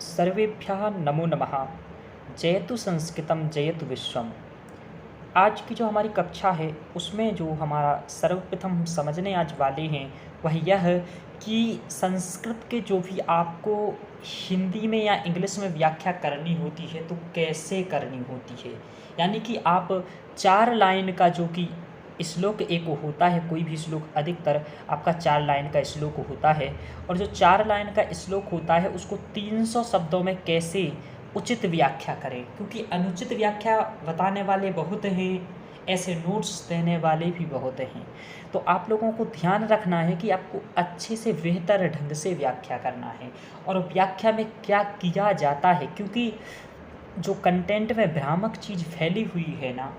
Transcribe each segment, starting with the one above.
सर्वेभ्यः नमो नमः। जयतु संस्कृतं जयतु विश्वम। आज की जो हमारी कक्षा है उसमें जो हमारा सर्वप्रथम हम समझने आज वाले हैं वह यह है कि संस्कृत के जो भी आपको हिंदी में या इंग्लिश में व्याख्या करनी होती है तो कैसे करनी होती है। यानी कि आप 4 लाइन का जो कि श्लोक एक होता है, कोई भी श्लोक अधिकतर आपका 4 लाइन का श्लोक होता है, और जो 4 लाइन का श्लोक होता है उसको 300 शब्दों में कैसे उचित व्याख्या करें। क्योंकि अनुचित व्याख्या बताने वाले बहुत हैं, ऐसे नोट्स देने वाले भी बहुत हैं। तो आप लोगों को ध्यान रखना है कि आपको अच्छे से बेहतर ढंग से व्याख्या करना है और व्याख्या में क्या किया जाता है। क्योंकि जो कंटेंट में भ्रामक चीज़ फैली हुई है ना,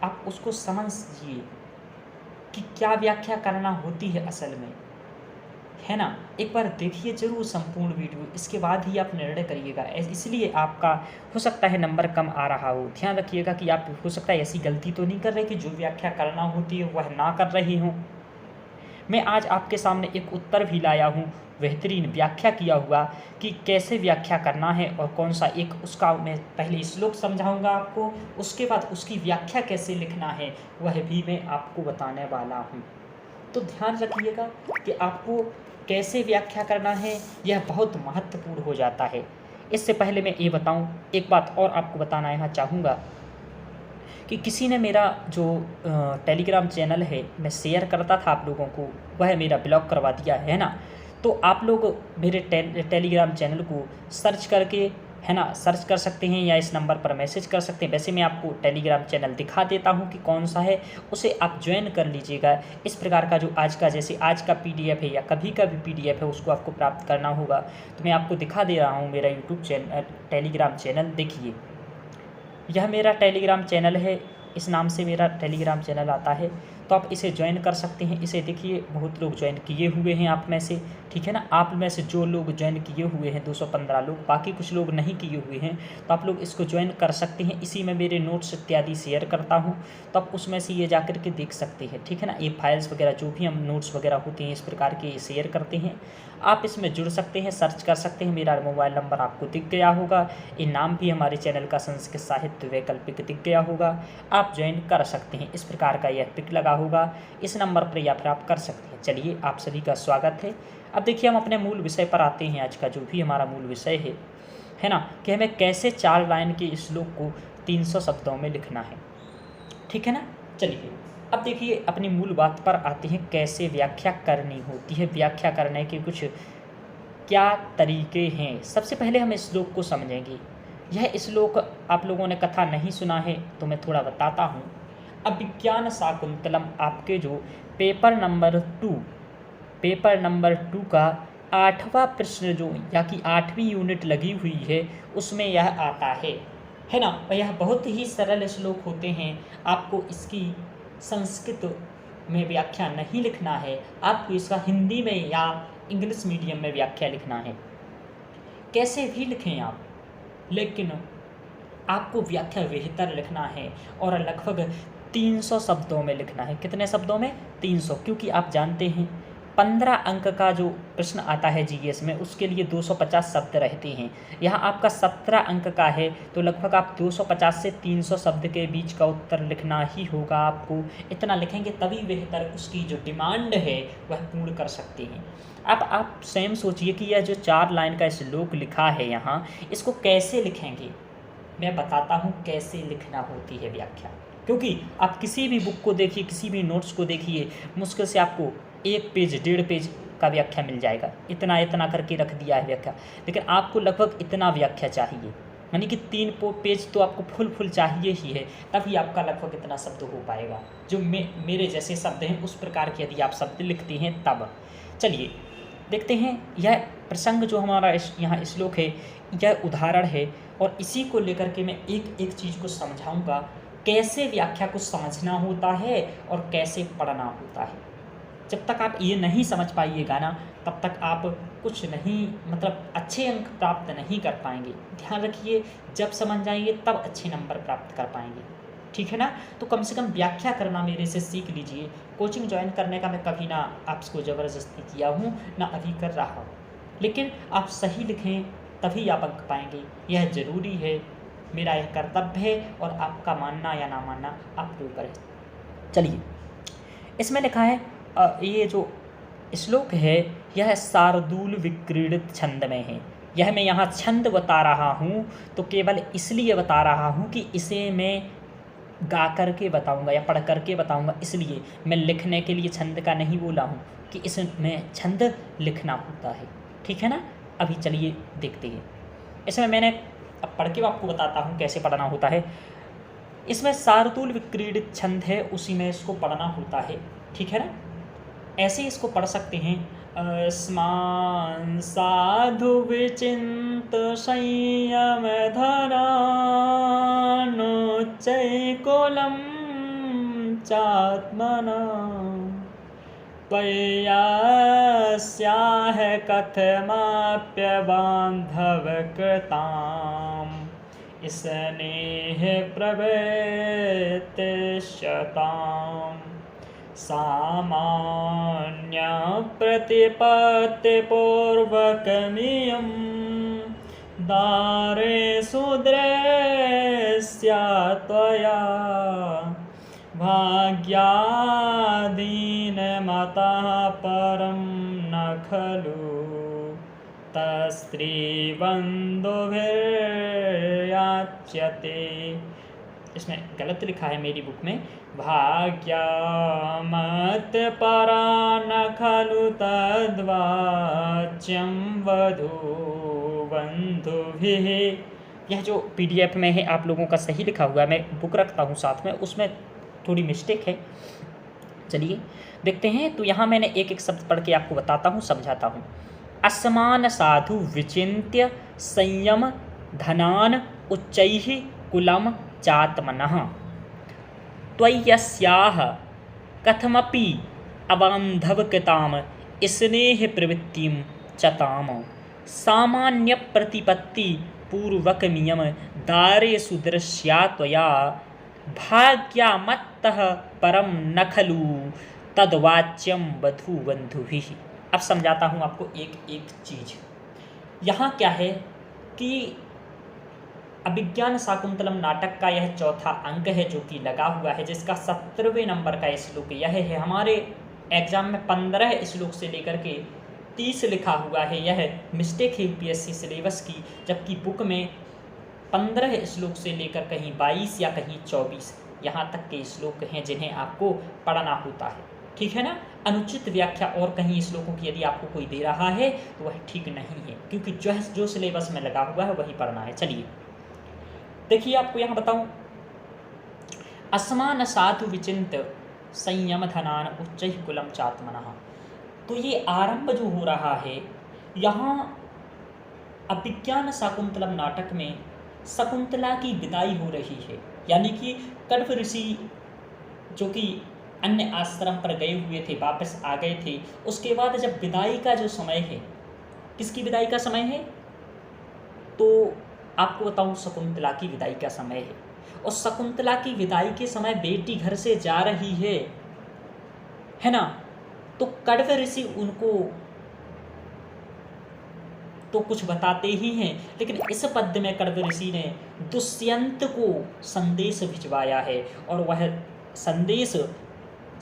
आप उसको समझिए कि क्या व्याख्या करना होती है असल में, है ना। एक बार देखिए जरूर संपूर्ण वीडियो, इसके बाद ही आप निर्णय करिएगा। इसलिए आपका हो सकता है नंबर कम आ रहा हो। ध्यान रखिएगा कि आप हो सकता है ऐसी गलती तो नहीं कर रहे कि जो व्याख्या करना होती है वह ना कर रहे हों। मैं आज आपके सामने एक उत्तर भी लाया हूँ, बेहतरीन व्याख्या किया हुआ कि कैसे व्याख्या करना है और कौन सा एक, उसका मैं पहले श्लोक समझाऊंगा आपको, उसके बाद उसकी व्याख्या कैसे लिखना है वह भी मैं आपको बताने वाला हूँ। तो ध्यान रखिएगा कि आपको कैसे व्याख्या करना है, यह बहुत महत्वपूर्ण हो जाता है। इससे पहले मैं ये बताऊं, एक बात और आपको बताना यहाँ चाहूँगा कि किसी ने मेरा जो टेलीग्राम चैनल है मैं शेयर करता था आप लोगों को, वह मेरा ब्लॉक करवा दिया है ना। तो आप लोग मेरे टेलीग्राम चैनल को सर्च करके, है ना, सर्च कर सकते हैं या इस नंबर पर मैसेज कर सकते हैं। वैसे मैं आपको टेलीग्राम चैनल दिखा देता हूं कि कौन सा है, उसे आप ज्वाइन कर लीजिएगा। इस प्रकार का जो आज का, जैसे आज का पीडीएफ है या कभी का भी पीडीएफ है, उसको आपको प्राप्त करना होगा। तो मैं आपको दिखा दे रहा हूँ मेरा यूट्यूब चैनल, टेलीग्राम चैनल। देखिए यह मेरा टेलीग्राम चैनल है, इस नाम से मेरा टेलीग्राम चैनल आता है, तो आप इसे ज्वाइन कर सकते हैं। इसे देखिए बहुत लोग ज्वाइन किए हुए हैं आप में से, ठीक है ना। आप में से जो लोग ज्वाइन किए हुए हैं 215 लोग, बाकी कुछ लोग नहीं किए हुए हैं, तो आप लोग इसको ज्वाइन कर सकते हैं। इसी में मेरे नोट्स इत्यादि शेयर करता हूं, तो आप उसमें से ये जाकर के देख सकते हैं, ठीक है ना। ये फाइल्स वगैरह जो भी हम नोट्स वगैरह होते हैं इस प्रकार के शेयर करते हैं। आप इसमें जुड़ सकते हैं, सर्च कर सकते हैं। मेरा मोबाइल नंबर आपको दिख गया होगा, ये नाम भी हमारे चैनल का संस्कृत साहित्य वैकल्पिक दिख गया होगा। आप ज्वाइन कर सकते हैं। इस प्रकार का यह पिक लगा होगा इस नंबर पर, या फिर आप कर सकते हैं। चलिए आप सभी का स्वागत है। अब देखिए हम अपने मूल विषय पर आते हैं। आज का जो भी हमारा मूल विषय है ना, कि हमें कैसे 4 लाइन के श्लोक को 300 शब्दों में लिखना है, ठीक है ना। चलिए अब देखिए अपनी मूल बात पर आते हैं, कैसे व्याख्या करनी होती है। व्याख्या करने के कुछ क्या तरीके हैं। सबसे पहले हम इस श्लोक को समझेंगे। यह श्लोक आप लोगों ने कथा नहीं सुना है तो मैं थोड़ा बताता हूँ। अभिज्ञान शाकुंतलम आपके जो पेपर नंबर 2 का 8वां प्रश्न जो, या कि 8वीं यूनिट लगी हुई है, उसमें यह आता है ना। यह बहुत ही सरल श्लोक होते हैं। आपको इसकी संस्कृत में व्याख्या नहीं लिखना है, आपको इसका हिंदी में या इंग्लिश मीडियम में व्याख्या लिखना है। कैसे भी लिखें आप, लेकिन आपको व्याख्या बेहतर लिखना है और लगभग 300 शब्दों में लिखना है। कितने शब्दों में? 300। क्योंकि आप जानते हैं 15 अंक का जो प्रश्न आता है जीएस में, उसके लिए 250 शब्द रहते हैं। यहाँ आपका 17 अंक का है, तो लगभग आप 250 से 300 शब्द के बीच का उत्तर लिखना ही होगा आपको। इतना लिखेंगे तभी बेहतर उसकी जो डिमांड है वह पूर्ण कर सकते हैं। अब आप स्वयं सोचिए कि यह जो 4 लाइन का श्लोक लिखा है यहाँ, इसको कैसे लिखेंगे। मैं बताता हूँ कैसे लिखना होती है व्याख्या। क्योंकि आप किसी भी बुक को देखिए, किसी भी नोट्स को देखिए, मुश्किल से आपको 1 पेज 1.5 पेज का व्याख्या मिल जाएगा। इतना करके रख दिया है व्याख्या, लेकिन आपको लगभग इतना व्याख्या चाहिए। यानी कि 3 पेज तो आपको फुल चाहिए ही है, तभी आपका लगभग इतना शब्द हो पाएगा। जो मेरे जैसे शब्द हैं उस प्रकार के यदि आप शब्द लिखते हैं तब। चलिए देखते हैं। यह प्रसंग जो हमारा यहाँ श्लोक है, यह उदाहरण है, और इसी को लेकर के मैं एक चीज़ को समझाऊंगा, कैसे व्याख्या को समझना होता है और कैसे पढ़ना होता है। जब तक आप ये नहीं समझ पाइएगा ना, तब तक आप कुछ नहीं, मतलब अच्छे अंक प्राप्त नहीं कर पाएंगे। ध्यान रखिए, जब समझ जाएंगे तब अच्छे नंबर प्राप्त कर पाएंगे, ठीक है ना। तो कम से कम व्याख्या करना मेरे से सीख लीजिए। कोचिंग ज्वाइन करने का मैं कभी ना आपको ज़बरदस्ती किया हूँ, ना अभी कर रहा हूँ, लेकिन आप सही लिखें तभी आप अंक पाएंगे। यह जरूरी है, मेरा यह कर्तव्य है, और आपका मानना या ना मानना आपके ऊपर है। चलिए, इसमें लिखा है ये जो श्लोक है यह शार्दूल विक्रीडित छंद में है। यह मैं यहाँ छंद बता रहा हूँ तो केवल इसलिए बता रहा हूँ कि इसे मैं गा कर के बताऊँगा या पढ़ कर के बताऊँगा, इसलिए मैं लिखने के लिए छंद का नहीं बोला हूँ कि इसमें छंद लिखना होता है। ठीक है ना। अभी चलिए देखते हैं। इसमें मैंने अब पढ़ के आपको बताता हूँ कैसे पढ़ना होता है। इसमें शार्दूल विक्रीडित छंद है, उसी में इसको पढ़ना होता है। ठीक है ना। ऐसे इसको पढ़ सकते हैं। अस्मान साधु विचिंत संयम धरानुच्चैकुलं चात्मना पय्यास्याह कथमाप्य बांधव कृताम् स्नेह प्रवृत्तिश्यताम् सामान्य प्रतिपत्तिपूर्वकमियं दारे सुदृश्या त्वया भाग्यादीनमतः परं न खलु तस्त्रीबन्धुभिर्याच्यते। इसमें गलत लिखा है मेरी बुक में, भाग्यामत परा न खलु तद्वाच्यं वधूबन्धुभिः। यह जो PDF में है आप लोगों का सही लिखा हुआ है, मैं बुक रखता हूँ साथ में, उसमें थोड़ी मिस्टेक है। चलिए देखते हैं। तो यहाँ मैंने एक एक शब्द पढ़ के आपको बताता हूँ, समझाता हूँ। असमान साधु विचिन्त्य संयम धनान उच्चैः कुलं चात्मनः त्वय्यस्याः कथमपि अबान्धवकृतां स्नेह प्रवृत्तिं चताम सामान्य प्रतिपत्ति पूर्वकमियं दारे सुदृश्या त्वया भाग्यामत्तः परं न खलु तद्वाच्यं वधूबन्धुभिः। अब समझाता हूँ आपको एक एक चीज़। यहाँ क्या है कि अभिज्ञान शाकुंतलम नाटक का यह चौथा अंक है जो कि लगा हुआ है, जिसका 17वें नंबर का श्लोक यह है। हमारे एग्जाम में 15 श्लोक से लेकर के 30 लिखा हुआ है, यह मिस्टेक है UPSC सिलेबस की, जबकि बुक में 15 श्लोक से लेकर कहीं 22 या कहीं 24 यहाँ तक के श्लोक हैं जिन्हें आपको पढ़ना होता है। ठीक है ना। अनुचित व्याख्या और कहीं श्लोकों की यदि आपको कोई दे रहा है तो वह ठीक नहीं है, क्योंकि जो सिलेबस में लगा हुआ है वही पढ़ना है। चलिए देखिए, आपको यहाँ बताऊं, असमान साधु विचिंत संयम धनान उच्चैः कुलं चात्मनः। तो ये आरंभ जो हो रहा है यहाँ अभिज्ञान शाकुंतलम नाटक में शकुंतला की विदाई हो रही है, यानी कि कण्व ऋषि जो कि अन्य आश्रम पर गए हुए थे, वापस आ गए थे। उसके बाद जब विदाई का जो समय है, किसकी विदाई का समय है, तो आपको बताऊं शकुंतला की विदाई का समय है। और शकुंतला की विदाई के समय बेटी घर से जा रही है ना। तो कण्व ऋषि उनको तो कुछ बताते ही हैं, लेकिन इस पद्य में कण्व ऋषि ने दुष्यंत को संदेश भिजवाया है, और वह संदेश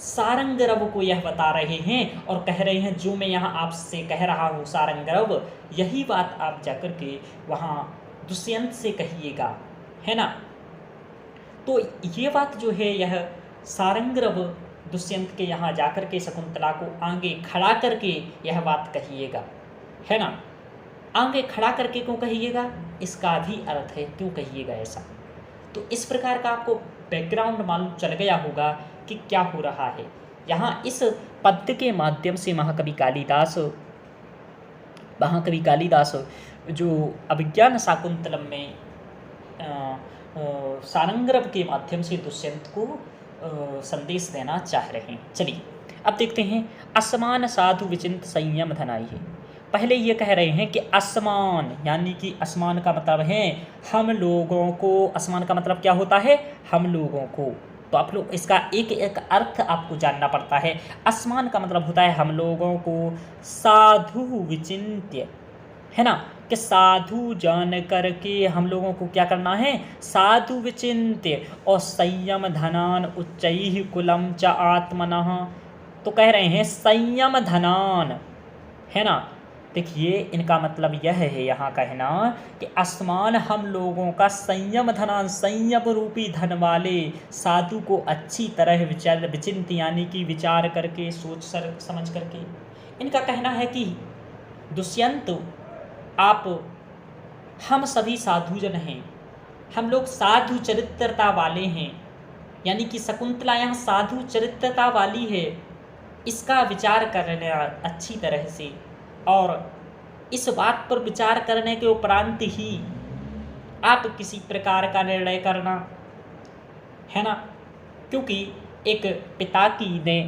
सारंगरव को यह बता रहे हैं और कह रहे हैं जो मैं यहाँ आपसे कह रहा हूँ सारंगरव, यही बात आप जाकर के वहाँ दुष्यंत से कहिएगा, है ना। तो ये बात जो है यह सारंगरव दुष्यंत के यहाँ जाकर के शकुंतला को आगे खड़ा करके यह बात कहिएगा, है ना। आगे खड़ा करके क्यों कहिएगा, इसका भी अर्थ है क्यों कहिएगा ऐसा। तो इस प्रकार का आपको बैकग्राउंड मालूम चल गया होगा कि क्या हो रहा है। यहाँ इस पद्य के माध्यम से महाकवि कालिदास जो अभिज्ञान शाकुंतलम में सारंगरव के माध्यम से दुष्यंत को संदेश देना चाह रहे हैं। चलिए अब देखते हैं। असमान साधु विचिंत संयम धनाई है। पहले ये कह रहे हैं कि असमान, यानी कि असमान का मतलब है हम लोगों को। असमान का मतलब क्या होता है, हम लोगों को। तो आप लोग इसका एक एक अर्थ आपको जानना पड़ता है। असमान का मतलब होता है हम लोगों को, साधु विचिंत्य, है ना। कि साधु जान करके हम लोगों को क्या करना है, साधु विचिन्त्य और संयम धनान उच्चैः कुलम च आत्मनः। तो कह रहे हैं संयम धनान, है ना। देखिए इनका मतलब यह है यहाँ कहना कि आसमान हम लोगों का संयम धनान, संयम रूपी धन वाले साधु को अच्छी तरह विचार विचिंत यानी कि विचार करके सोच समझ करके। इनका कहना है कि दुष्यंत आप, हम सभी साधुजन हैं, हम लोग साधु चरित्रता वाले हैं, यानी कि शकुंतला यहाँ साधु चरित्रता वाली है, इसका विचार करना अच्छी तरह से, और इस बात पर विचार करने के उपरांत ही आप किसी प्रकार का निर्णय करना, है ना। क्योंकि एक पिता की ने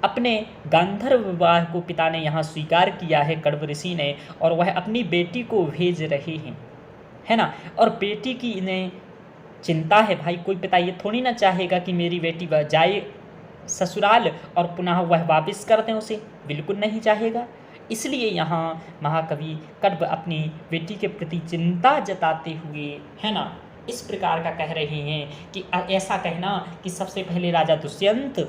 अपने गांधर्व विवाह को पिता ने यहाँ स्वीकार किया है कण्व ऋषि ने, और वह अपनी बेटी को भेज रहे हैं, है ना। और बेटी की इन्हें चिंता है, भाई कोई पिता ये थोड़ी ना चाहेगा कि मेरी बेटी वह जाए ससुराल और पुनः वह वापस कर दें उसे, बिल्कुल नहीं चाहेगा। इसलिए यहाँ महाकवि कण्व अपनी बेटी के प्रति चिंता जताते हुए, है ना, इस प्रकार का कह रहे हैं कि ऐसा कहना कि सबसे पहले राजा दुष्यंत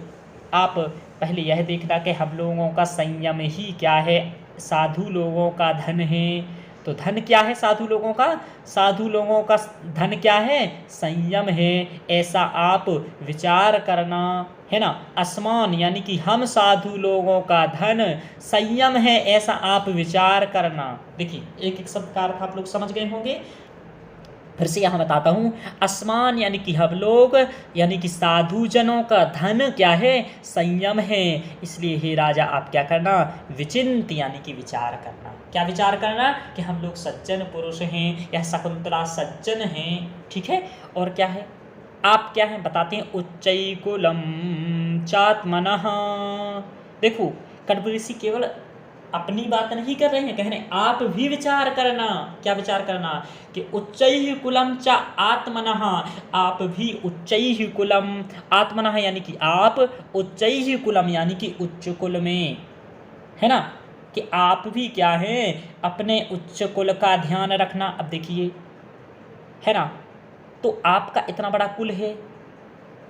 आप पहले यह देखना कि हम लोगों का संयम ही क्या है, साधु लोगों का धन है। तो धन क्या है साधु लोगों का, साधु लोगों का धन क्या है, संयम है, ऐसा आप विचार करना, है ना। आसमान यानी कि हम साधु लोगों का धन संयम है, ऐसा आप विचार करना। देखिए एक एक शब्द का अर्थ आप लोग समझ गए होंगे, फिर से यहाँ बताता हूँ। आसमान यानी कि हम लोग, यानी कि साधु जनों का धन क्या है, संयम है। इसलिए हे राजा आप क्या करना, विचिंत यानी कि विचार करना। क्या विचार करना, कि हम लोग सज्जन पुरुष हैं, यह शकुंतला सज्जन हैं, ठीक है। और क्या है, आप क्या हैं बताते हैं, उच्चैकुलम चात्मनः। देखो कण्व ऋषि केवल अपनी बात नहीं कर रहे हैं, कह रहे हैं आप भी विचार करना। क्या विचार करना, कि उच्चैः कुलम च आत्मनः, आप भी उच्चैः कुलम आत्मनः यानी कि आप उच्चैः कुलम यानी कि उच्च कुल में, है ना, कि आप भी क्या हैं, अपने उच्च कुल का ध्यान रखना। अब देखिए, है ना, तो आपका इतना बड़ा कुल है,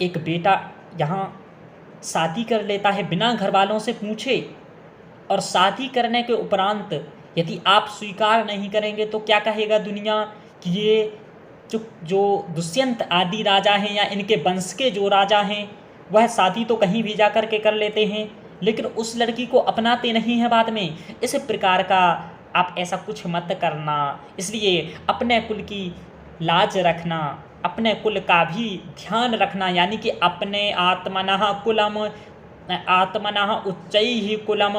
एक बेटा यहाँ शादी कर लेता है बिना घर वालों से पूछे, और शादी करने के उपरांत यदि आप स्वीकार नहीं करेंगे तो क्या कहेगा दुनिया, कि ये जो दुष्यंत आदि राजा हैं या इनके वंश के जो राजा हैं वह शादी तो कहीं भी जा कर के कर लेते हैं, लेकिन उस लड़की को अपनाते नहीं हैं बाद में। इस प्रकार का आप ऐसा कुछ मत करना। इसलिए अपने कुल की लाज रखना, अपने कुल का भी ध्यान रखना, यानी कि अपने आत्मनः कुलम, आत्मनः उच्चैः कुलम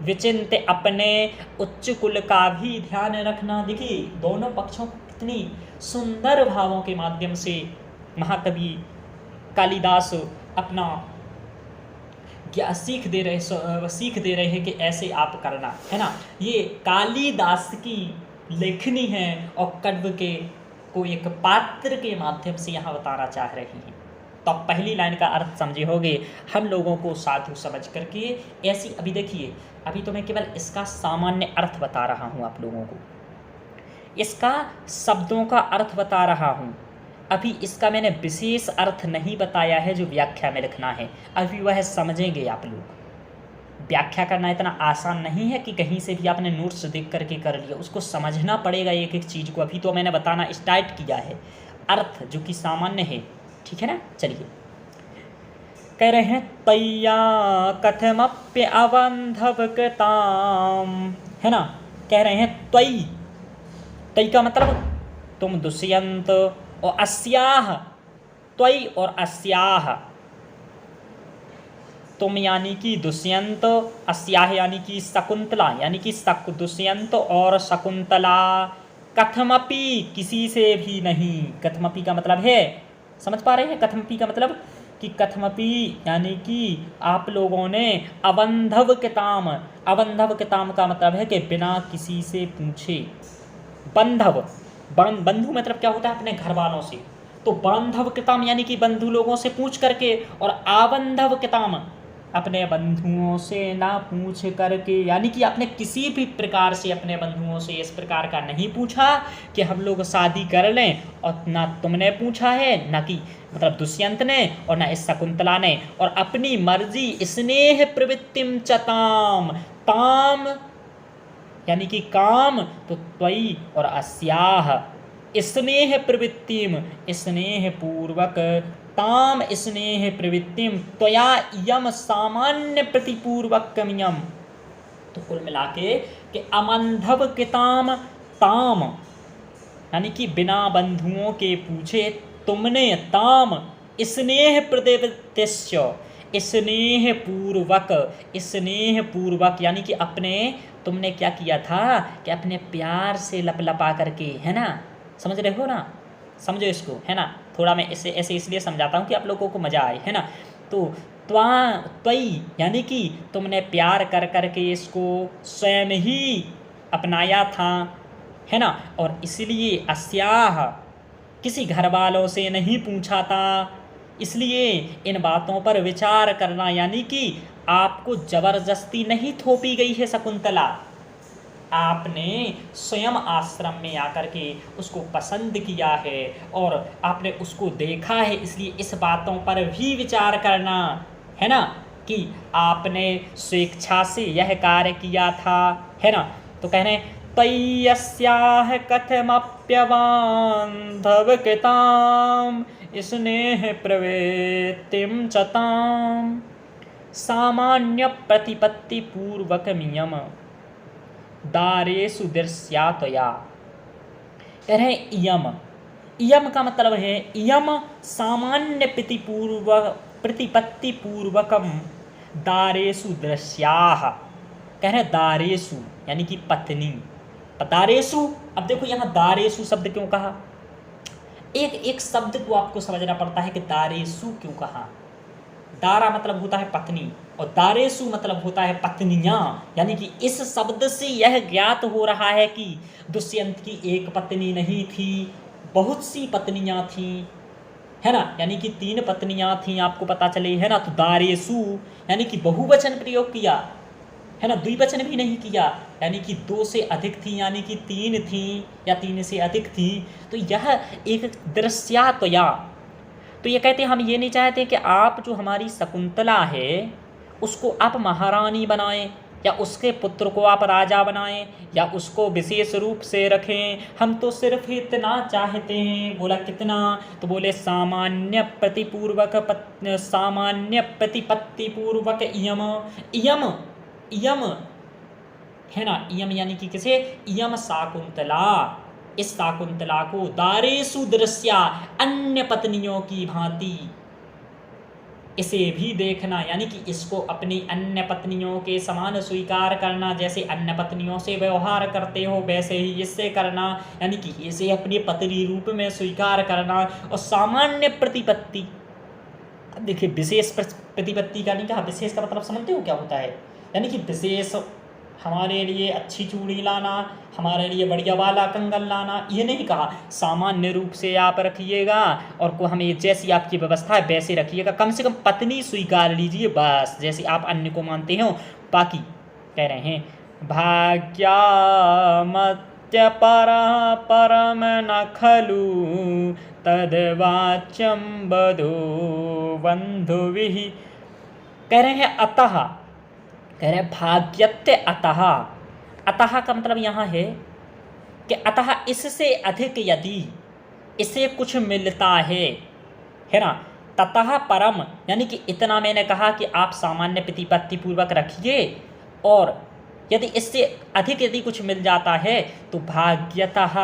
विचिन्त्य, अपने उच्च कुल का भी ध्यान रखना। देखिए दोनों पक्षों को कितनी सुंदर भावों के माध्यम से महाकवि कालिदास अपना सीख दे रहे हैं कि ऐसे आप करना, है ना। ये कालिदास की लेखनी है और कण्व के को एक पात्र के माध्यम से यहाँ बताना चाह रही हैं। तो आप पहली लाइन का अर्थ समझे होंगे, हम लोगों को साधु समझ करके ऐसी। अभी देखिए, अभी तो मैं केवल इसका सामान्य अर्थ बता रहा हूँ आप लोगों को, इसका शब्दों का अर्थ बता रहा हूँ। अभी इसका मैंने विशेष अर्थ नहीं बताया है जो व्याख्या में लिखना है, अभी वह समझेंगे आप लोग। व्याख्या करना इतना आसान नहीं है कि कहीं से भी आपने नोट्स देख करके कर लिया, उसको समझना पड़ेगा एक एक चीज़ को। अभी तो मैंने बताना स्टार्ट किया है अर्थ जो कि सामान्य है, ठीक है ना। चलिए कह रहे हैं तैया कथमप्य अवंधव कृताम, है ना। कह रहे हैं त्वयि, त्वयि का मतलब तुम दुष्यंत, और अस्याह, त्वयि और अस्याह, तुम यानी कि दुष्यंत, अस्याह यानी कि शकुंतला, यानी कि दुष्यंत और शकुंतला, कथमपि किसी से भी नहीं। कथमपि का मतलब है, समझ पा रहे हैं, कथमपि का मतलब कि कथमपि यानी कि आप लोगों ने अबंधव किताम, अबंधव किताम का मतलब है कि बिना किसी से पूछे। बंधव, बंधु मतलब क्या होता है, अपने घर वालों से। तो बांधव किताम यानी कि बंधु लोगों से पूछ करके, और आबंधव किताम अपने बंधुओं से ना पूछ करके, यानी कि आपने किसी भी प्रकार से अपने बंधुओं से इस प्रकार का नहीं पूछा कि हम लोग शादी कर लें, और ना तुमने पूछा है, ना कि मतलब दुष्यंत ने, और ना इस शकुंतला ने, और अपनी मर्जी स्नेह प्रवृत्तिम चताम, ताम यानी कि काम, तो त्वयि और अस्याह स्नेह प्रवृत्तिम, स्नेह पूर्वक, ताम स्नेह प्रवृत्तिम त्वया यम सामान्य प्रतिपूर्वक यम। तो कुल मिला के अमंधव किताम ताम, यानी कि बिना बंधुओं के पूछे तुमने ताम स्नेह प्रवृत्तिश्च, स्नेह पूर्वक, स्नेह पूर्वक यानी कि अपने, तुमने क्या किया था कि अपने प्यार से लपलपा करके, है ना, समझ रहे हो ना, समझो इसको, है ना, थोड़ा मैं इसे ऐसे इसलिए समझाता हूँ कि आप लोगों को मज़ा आए, है ना। तो त्वयि यानी कि तुमने प्यार कर करके इसको स्वयं ही अपनाया था, है ना, और इसलिए अस्याह किसी घर वालों से नहीं पूछा था। इसलिए इन बातों पर विचार करना, यानी कि आपको जबरदस्ती नहीं थोपी गई है शकुंतला, आपने स्वयं आश्रम में आकर के उसको पसंद किया है और आपने उसको देखा है, इसलिए इस बातों पर भी विचार करना, है ना, कि आपने स्वेच्छा से यह कार्य किया था, है ना। तो कह रहे तय्यस्याह कथमप्यबान्धव कृताम स्नेह प्रवृत्तिम चताम सामान्य प्रतिपत्ति पूर्वक नियम दारेषु दृश्यातया। कह रहे इयम, इयम का मतलब है इयम सामान्य प्रतिपत्ति पूर्वकम दारेषु दृश्याः। कह रहे दारेषु यानी कि पत्नी, दारेषु। अब देखो यहाँ दारेषु शब्द क्यों कहा, एक एक शब्द को आपको समझना पड़ता है कि दारेषु क्यों कहा। दारा मतलब होता है पत्नी और दारेषु मतलब होता है पत्नियां, यानी कि इस शब्द से यह ज्ञात हो रहा है कि दुष्यंत की एक पत्नी नहीं थी, बहुत सी पत्नियां थीं, है ना, यानी कि 3 पत्नियां थीं, आपको पता चले, है ना। तो दारेषु यानी कि बहुवचन प्रयोग किया, है ना, द्विवचन भी नहीं किया, यानी कि 2 से अधिक थी, यानी कि 3 थी या 3 से अधिक थी। तो यह एक दृश्यात्वया, तो ये कहते हैं हम ये नहीं चाहते कि आप जो हमारी शकुंतला है उसको आप महारानी बनाएं या उसके पुत्र को आप राजा बनाएं या उसको विशेष रूप से रखें, हम तो सिर्फ इतना चाहते हैं। बोला कितना, तो बोले सामान्य प्रतिपूर्वक सामान्य प्रतिपत्ति पूर्वक इयम, इयम इयम, है ना, इयम यानी कि किसे, इयम शाकुंतला, इस शाकुंतला को दारेषु दृश्या अन्य पत्नियों की भांति इसे भी देखना, यानी कि इसको अपनी अन्य पत्नियों के समान स्वीकार करना, जैसे अन्य पत्नियों से व्यवहार करते हो वैसे ही इससे करना, यानी कि इसे अपनी पत्नी रूप में स्वीकार करना। और सामान्य प्रतिपत्ति, अब देखिए विशेष प्रतिपत्ति का नहीं कहा, विशेष का मतलब समझते हो क्या होता है, यानी कि विशेष हमारे लिए अच्छी चूड़ी लाना, हमारे लिए बढ़िया वाला कंगन लाना, ये नहीं कहा। सामान्य रूप से आप रखिएगा और को हमें जैसी आपकी व्यवस्था है वैसे रखिएगा, कम से कम पत्नी स्वीकार लीजिए बस, जैसे आप अन्य को मानते हो। बाकी कह रहे हैं भाग्यामत्य परम न खलु तद्वाच्यम बधो बंधुभिः। कह रहे हैं अतः, कह रहे भाग्यत्य अतः, अतः का मतलब यहाँ है कि अतः इससे अधिक यदि इसे कुछ मिलता है ना, ततः परम यानी कि इतना मैंने कहा कि आप सामान्य प्रतिपत्ति पूर्वक रखिए, और यदि इससे अधिक यदि कुछ मिल जाता है तो भाग्यतः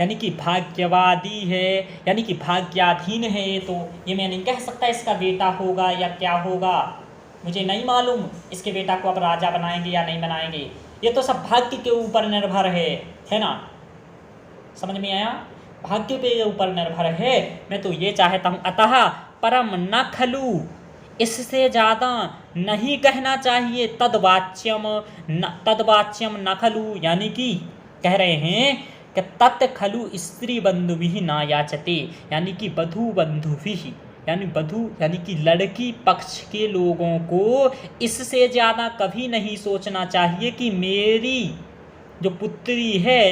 यानी कि भाग्यवादी है, यानी कि भाग्याधीन है। तो ये मैं नहीं कह सकता इसका बेटा होगा या क्या होगा, मुझे नहीं मालूम इसके बेटा को आप राजा बनाएंगे या नहीं बनाएंगे, ये तो सब भाग्य के ऊपर निर्भर है ना, समझ में आया, भाग्य के ऊपर निर्भर है। मैं तो ये चाहता हूँ अतः परम न खलु, इससे ज़्यादा नहीं कहना चाहिए, तद्वाच्यम न खलु, यानी कि कह रहे हैं कि तत् खलु स्त्री बंधु भी ना याचते, यानी कि वधू बंधु भी, यानी वधू यानी कि लड़की पक्ष के लोगों को इससे ज़्यादा कभी नहीं सोचना चाहिए कि मेरी जो पुत्री है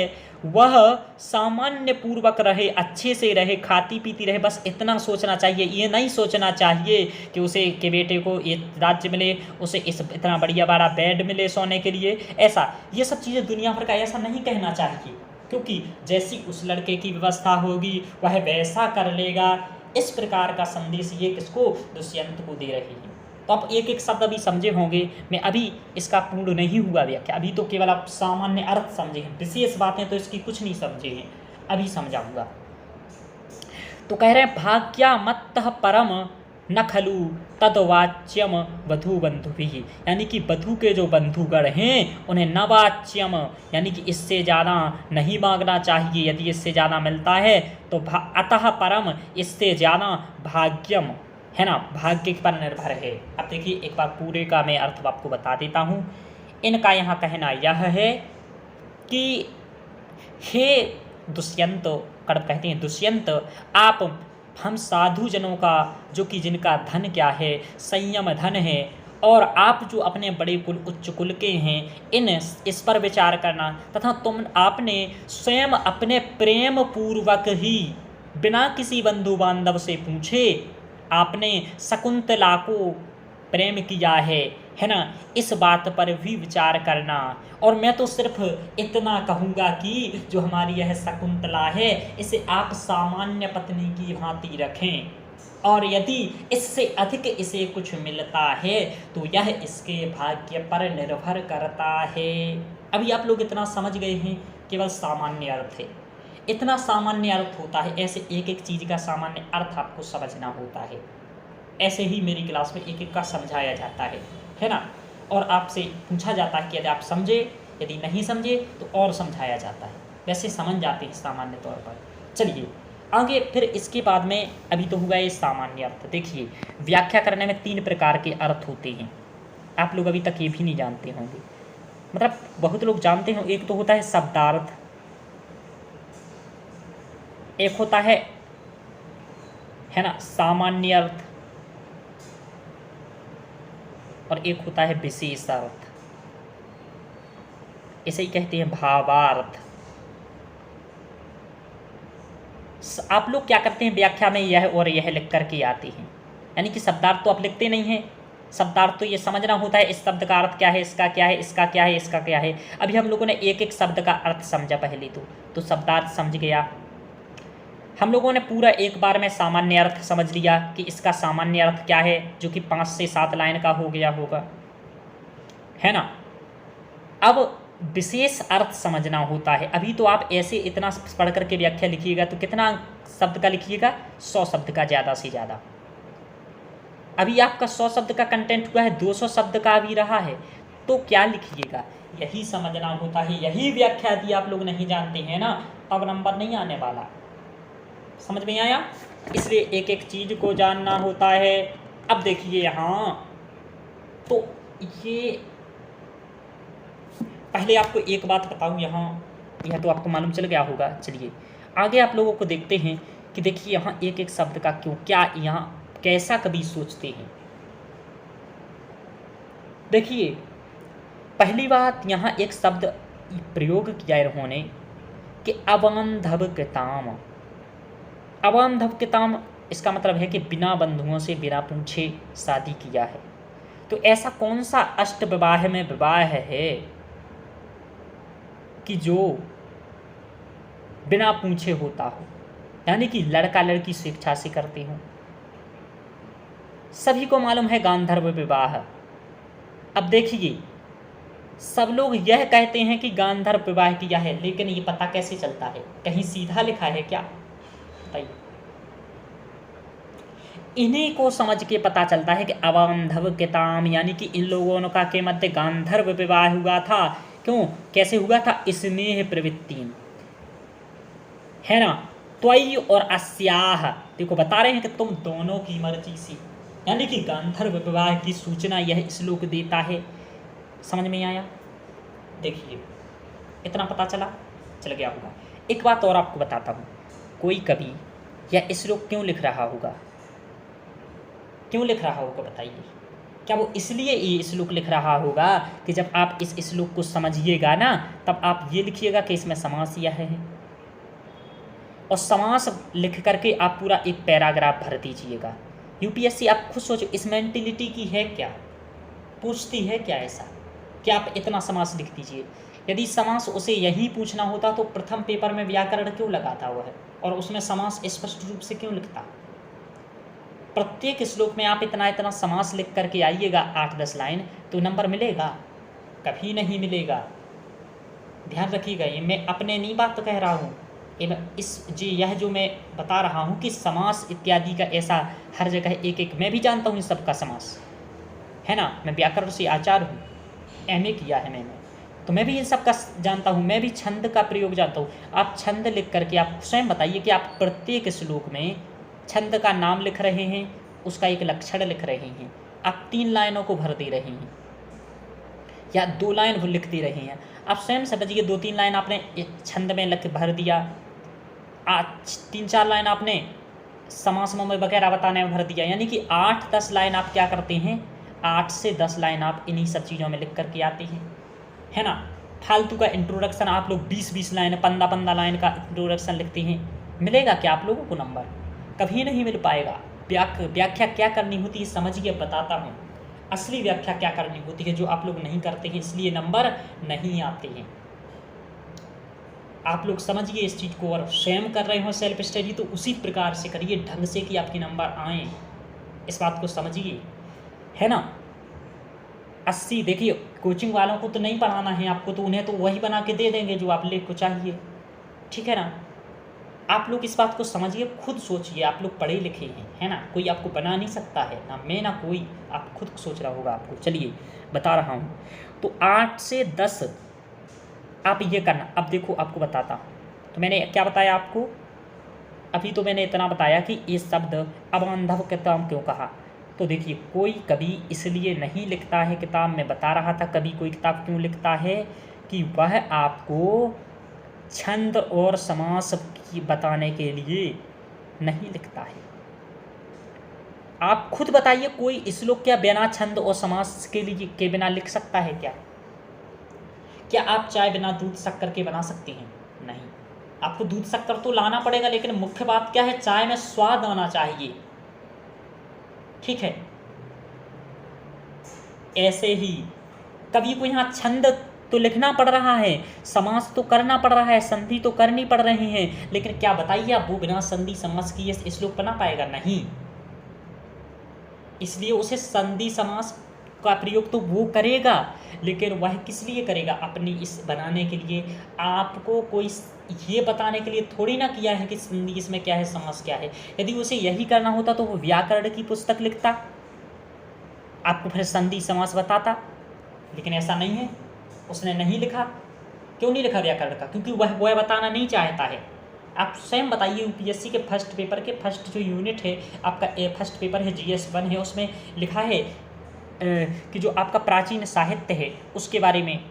वह सामान्य पूर्वक रहे, अच्छे से रहे, खाती पीती रहे, बस इतना सोचना चाहिए। ये नहीं सोचना चाहिए कि उसे के बेटे को ये राज्य मिले, उसे इस इतना बढ़िया बड़ा बेड मिले सोने के लिए, ऐसा ये सब चीज़ें दुनिया भर का ऐसा नहीं कहना चाहिए, क्योंकि जैसी उस लड़के की व्यवस्था होगी वह वैसा कर लेगा। इस प्रकार का संदेश ये किसको, दुष्यंत को दे रही है। तो आप एक एक शब्द अभी समझे होंगे, मैं अभी इसका पूर्ण नहीं हुआ व्याख्या, अभी तो केवल आप सामान्य अर्थ समझे हैं, विशेष बातें तो इसकी कुछ नहीं समझे हैं, अभी समझाऊंगा। तो कह रहे हैं भाग्या मत्तः परम न खलु तद्वाच्यम वधु बंधु भी, यानी कि वधु के जो बंधुगण हैं उन्हें न वाच्यम यानी कि इससे ज़्यादा नहीं मांगना चाहिए। यदि इससे ज़्यादा मिलता है तो अतः परम इससे ज़्यादा भाग्यम है ना, भाग्य पर निर्भर है। अब देखिए एक बार पूरे का मैं अर्थ आपको बता देता हूँ। इनका यहाँ कहना यह है कि हे दुष्यंत, कर्ण कहते हैं दुष्यंत, आप हम साधु जनों का जो कि जिनका धन क्या है, संयम धन है, और आप जो अपने बड़े कुल उच्च कुल के हैं, इस पर विचार करना तथा आपने स्वयं अपने प्रेम पूर्वक ही बिना किसी बंधु बांधव से पूछे आपने शकुंतला को प्रेम किया है ना, इस बात पर भी विचार करना। और मैं तो सिर्फ इतना कहूँगा कि जो हमारी यह शकुंतला है इसे आप सामान्य पत्नी की भांति रखें, और यदि इससे अधिक इसे कुछ मिलता है तो यह इसके भाग्य पर निर्भर करता है। अभी आप लोग इतना समझ गए हैं, केवल सामान्य अर्थ है, इतना सामान्य अर्थ होता है। ऐसे एक एक चीज़ का सामान्य अर्थ आपको समझना होता है। ऐसे ही मेरी क्लास में एक एक का समझाया जाता है ना, और आपसे पूछा जाता है कि यदि आप समझे, यदि नहीं समझे तो और समझाया जाता है। वैसे समझ जाते हैं सामान्य तौर पर। चलिए आगे फिर इसके बाद में, अभी तो हुआ ये सामान्य अर्थ। देखिए व्याख्या करने में 3 प्रकार के अर्थ होते हैं, आप लोग अभी तक ये भी नहीं जानते होंगे, मतलब बहुत लोग जानते हों। एक तो होता है शब्दार्थ, एक होता है ना सामान्य अर्थ, और एक होता है विशेष अर्थ। इसे ही कहते हैं भावार्थ। आप लोग क्या करते हैं, व्याख्या में यह और यह लिख करके आते हैं, यानी कि शब्दार्थ तो आप लिखते नहीं हैं। शब्दार्थ तो ये समझना होता है इस शब्द का अर्थ क्या है, इसका क्या है, इसका क्या है, इसका क्या है। अभी हम लोगों ने एक एक शब्द का अर्थ समझा पहले तो शब्दार्थ समझ गया। हम लोगों ने पूरा एक बार में सामान्य अर्थ समझ लिया कि इसका सामान्य अर्थ क्या है, जो कि 5 से 7 लाइन का हो गया होगा, है ना। अब विशेष अर्थ समझना होता है। अभी तो आप ऐसे इतना पढ़ करके व्याख्या लिखिएगा तो कितना शब्द का लिखिएगा, 100 शब्द का ज़्यादा से ज़्यादा। अभी आपका 100 शब्द का कंटेंट हुआ है, 200 शब्द का भी रहा है, तो क्या लिखिएगा, यही समझना होता है। यही व्याख्या यदि आप लोग नहीं जानते हैं ना, अब नंबर नहीं आने वाला। समझ में आया? इसलिए एक एक चीज़ को जानना होता है। अब देखिए यहाँ तो ये पहले आपको एक बात बताऊँ, यहाँ यह तो आपको मालूम चल गया होगा। चलिए आगे आप लोगों को देखते हैं कि देखिए यहाँ एक एक शब्द का क्यों, क्या यहाँ कैसा कभी सोचते हैं। देखिए पहली बात, यहाँ एक शब्द प्रयोग किया है उन्होंने कि अबांधव कृताम। अबांधव कृताम इसका मतलब है कि बिना बंधुओं से बिना पूछे शादी किया है। तो ऐसा कौन सा अष्ट विवाह में विवाह है कि जो बिना पूछे होता हो, यानी कि लड़का लड़की स्वेच्छा से करते हो। सभी को मालूम है गांधर्व विवाह। अब देखिए सब लोग यह कहते हैं कि गांधर्व विवाह किया है, लेकिन ये पता कैसे चलता है, कहीं सीधा लिखा है क्या बताइए। इन्हीं को समझ के पता चलता है कि अबांधव कृताम, यानी कि इन लोगों का के मध्य गांधर्व विवाह हुआ था। क्यों, कैसे हुआ था, स्नेह प्रवृत्ति है ना, त्वयि और अस्याह। देखो बता रहे हैं कि तुम दोनों की मर्जी से, यानी कि गांधर्व विवाह की सूचना यह श्लोक देता है। समझ में आया? देखिए इतना पता चल गया होगा। एक बात और आपको बताता हूँ, कोई कवि यह श्लोक क्यों लिख रहा होगा, क्यों लिख रहा होगा बताइए? क्या वो इसलिए ये श्लोक लिख रहा होगा कि जब आप इस श्लोक को समझिएगा ना, तब आप ये लिखिएगा कि इसमें समास यह है, और समास लिख करके आप पूरा एक पैराग्राफ भर दीजिएगा। यूपीएससी आप खुद सोचो, इस मेंटिलिटी की है क्या, पूछती है क्या ऐसा कि आप इतना समास लिख दीजिए? यदि समास उसे यही पूछना होता तो प्रथम पेपर में व्याकरण क्यों लगाता हुआ है, और उसमें समास स्पष्ट रूप से क्यों लिखता? प्रत्येक श्लोक में आप इतना इतना समास लिख करके आइएगा 8-10 लाइन, तो नंबर मिलेगा? कभी नहीं मिलेगा। ध्यान रखिएगा, ये मैं अपने नहीं बात तो कह रहा हूँ, यह जो मैं बता रहा हूँ कि समास इत्यादि का ऐसा हर जगह एक एक, मैं भी जानता हूँ इन सबका समास, है ना। मैं व्याकरण से आचार्य हूँ, एमए किया है मैंने, तो मैं भी इन सब का जानता हूँ। मैं भी छंद का प्रयोग जानता हूँ। आप छंद लिख करके आप स्वयं बताइए कि आप प्रत्येक श्लोक में छंद का नाम लिख रहे हैं, उसका एक लक्षण लिख रहे हैं, आप 3 लाइनों को भर दे रहे हैं या 2 लाइन लिख दे रहे हैं। आप स्वयं समझिए, 2-3 लाइन आपने छंद में लिख भर दिया, 3-4 लाइन आपने समास में वगैरह बताने में भर दिया, यानी कि 8-10 लाइन आप क्या करते हैं, 8 से 10 लाइन आप इन्हीं सब चीज़ों में लिख करके आते हैं, है ना। फालतू का इंट्रोडक्शन आप लोग 20-20 लाइन 15-15 लाइन का इंट्रोडक्शन लिखते हैं, मिलेगा क्या आप लोगों को नंबर? कभी नहीं मिल पाएगा। व्याख्या क्या करनी होती है समझिए, बताता हूँ। असली व्याख्या क्या करनी होती है, जो आप लोग नहीं करते हैं, इसलिए नंबर नहीं आते हैं। आप लोग समझिए इस चीज़ को, और स्वयं कर रहे हो सेल्फ स्टडी तो उसी प्रकार से करिए, ढंग से, कि आपके नंबर आए। इस बात को समझिए, है ना। 80 देखिए, कोचिंग वालों को तो नहीं पढ़ाना है आपको, तो उन्हें तो वही बना के दे देंगे जो आप लोग को चाहिए, ठीक है ना। आप लोग इस बात को समझिए, खुद सोचिए, आप लोग पढ़े लिखे हैं, है ना। कोई आपको बना नहीं सकता है, ना मैं ना कोई, आप खुद सोच रहा होगा आपको। चलिए बता रहा हूँ, तो 8 से 10 आप ये करना। अब देखो आपको बताता हूँ, तो मैंने क्या बताया आपको अभी, तो मैंने इतना बताया कि ये शब्द अबांधव किताब क्यों कहा। तो देखिए, कोई कभी इसलिए नहीं लिखता है, किताब में बता रहा था, कभी कोई किताब क्यों लिखता है कि वह आपको छंद और समास की बताने के लिए नहीं लिखता है। आप खुद बताइए, कोई श्लोक क्या बिना छंद और समास के लिए के बिना लिख सकता है क्या? क्या आप चाय बिना दूध शक्कर के बना सकते हैं? नहीं, आपको दूध शक्कर तो लाना पड़ेगा, लेकिन मुख्य बात क्या है, चाय में स्वाद आना चाहिए, ठीक है। ऐसे ही कभी को यहाँ छंद तो लिखना पड़ रहा है, समास तो करना पड़ रहा है, संधि तो करनी पड़ रही है, लेकिन क्या बताइए आप, वो बिना संधि समास किए श्लोक बना पाएगा? नहीं। इसलिए उसे संधि समास का प्रयोग तो वो करेगा, लेकिन वह किस लिए करेगा? अपनी इस बनाने के लिए। आपको कोई ये बताने के लिए थोड़ी ना किया है कि संधि इसमें क्या है, समास क्या है। यदि उसे यही करना होता तो वो व्याकरण की पुस्तक लिखता, आपको फिर संधि समास बताता, लेकिन ऐसा नहीं है, उसने नहीं लिखा। क्यों नहीं लिखा व्याकरण का? क्योंकि वह बताना नहीं चाहता है। आप स्वयं बताइए, यूपीएससी के फर्स्ट पेपर के फर्स्ट जो यूनिट है आपका, फर्स्ट पेपर है GS1 है, उसमें लिखा है कि जो आपका प्राचीन साहित्य है उसके बारे में,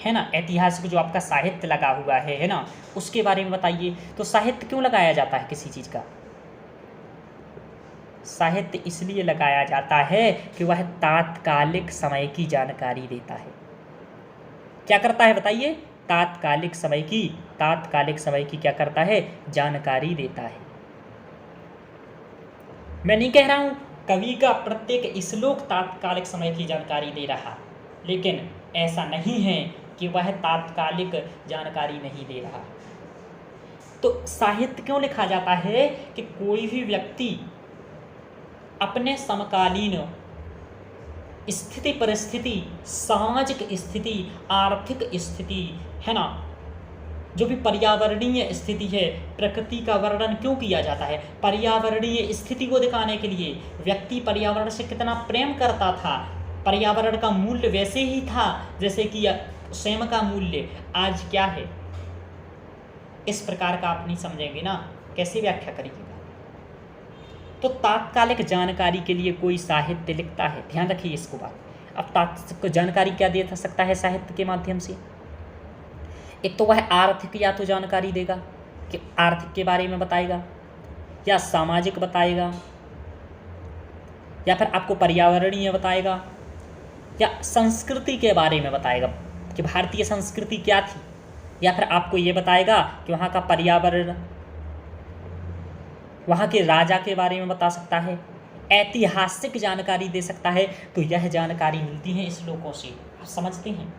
है ना। ऐतिहासिक जो आपका साहित्य लगा हुआ है ना, उसके बारे में बताइए। तो साहित्य क्यों लगाया जाता है किसी चीज़ का? साहित्य इसलिए लगाया जाता है कि वह तात्कालिक समय की जानकारी देता है। क्या करता है बताइए? तात्कालिक समय की क्या करता है? जानकारी देता है। मैं नहीं कह रहा हूं कवि का प्रत्येक श्लोक तात्कालिक समय की जानकारी दे रहा, लेकिन ऐसा नहीं है कि वह तात्कालिक जानकारी नहीं दे रहा। तो साहित्य क्यों लिखा जाता है? कि कोई भी व्यक्ति अपने समकालीन स्थिति परिस्थिति, सामाजिक स्थिति, आर्थिक स्थिति, है ना, जो भी पर्यावरणीय स्थिति है, प्रकृति का वर्णन क्यों किया जाता है? पर्यावरणीय स्थिति को दिखाने के लिए। व्यक्ति पर्यावरण से कितना प्रेम करता था, पर्यावरण का मूल्य वैसे ही था जैसे कि स्वयं का मूल्य आज क्या है। इस प्रकार का आप नहीं समझेंगे ना, कैसे व्याख्या करिएगा? तो तात्कालिक जानकारी के लिए कोई साहित्य लिखता है, ध्यान रखिए इसको बात। अब तात्कालिक जानकारी क्या दे सकता है साहित्य के माध्यम से? एक तो वह आर्थिक या तो जानकारी देगा कि आर्थिक के बारे में बताएगा, या सामाजिक बताएगा, या फिर आपको पर्यावरणीय बताएगा, या संस्कृति के बारे में बताएगा कि भारतीय संस्कृति क्या थी, या फिर आपको ये बताएगा कि वहाँ का पर्यावरण, वहाँ के राजा के बारे में बता सकता है, ऐतिहासिक जानकारी दे सकता है। तो यह जानकारी मिलती है श्लोकों से, आप समझते हैं?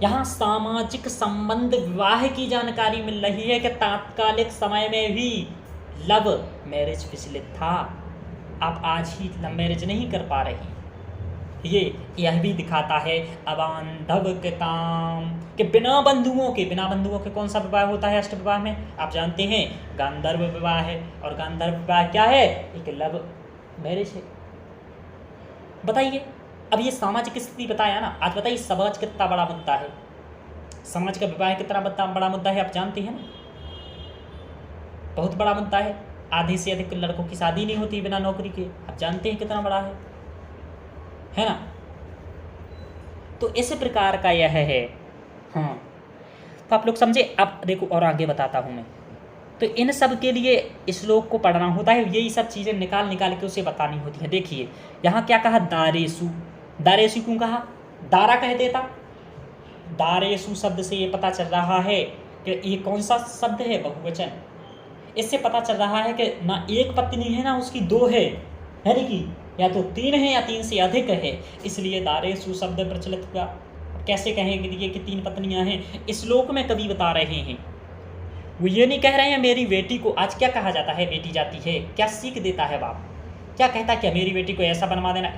यहाँ सामाजिक संबंध, विवाह की जानकारी मिल रही है कि तात्कालिक समय में भी लव मैरिज प्रचलित था, आप आज ही लव मैरिज नहीं कर पा रही। यह भी दिखाता है अबांधवकताम कि बिना बंधुओं के कौन सा विवाह होता है अष्ट विवाह में, आप जानते हैं गांधर्व विवाह है। और गांधर्व विवाह क्या है? एक लव मैरिज है। बताइए, अब ये सामाजिक स्थिति बताया ना, आज बताइए समाज कितना बड़ा मुद्दा है, समाज का विवाह कितना बड़ा मुद्दा है, आप जानते हैं ना, बहुत बड़ा मुद्दा है। आधे से अधिक लड़कों की शादी नहीं होती बिना नौकरी के, आप जानते हैं कितना बड़ा है ना। तो इस प्रकार का यह है। हाँ, तो आप लोग समझे। अब देखो और आगे बताता हूँ मैं। तो इन सब के लिए श्लोक को पढ़ना होता है, यही सब चीज़ें निकाल के उसे बतानी होती है। देखिए यहाँ क्या कहा, दारेसु। दारेसु क्यों कहा? दारा कह देता। दारेसु शब्द से ये पता चल रहा है कि ये कौन सा शब्द है, बहुवचन। इससे पता चल रहा है कि ना एक पत्नी है ना उसकी दो है कि या तो तीन है या तीन से अधिक है, इसलिए दारेसु शब्द प्रचलित हुआ। कैसे कहेंगे कि तीन पत्नियां हैं? इस श्लोक में कवि बता रहे हैं, वो ये नहीं कह रहे हैं मेरी बेटी को, आज क्या कहा जाता है, बेटी जाती है, क्या सीख देता है बाप, क्या कहता है क्या मेरी बेटी को ऐसा बनवा देना।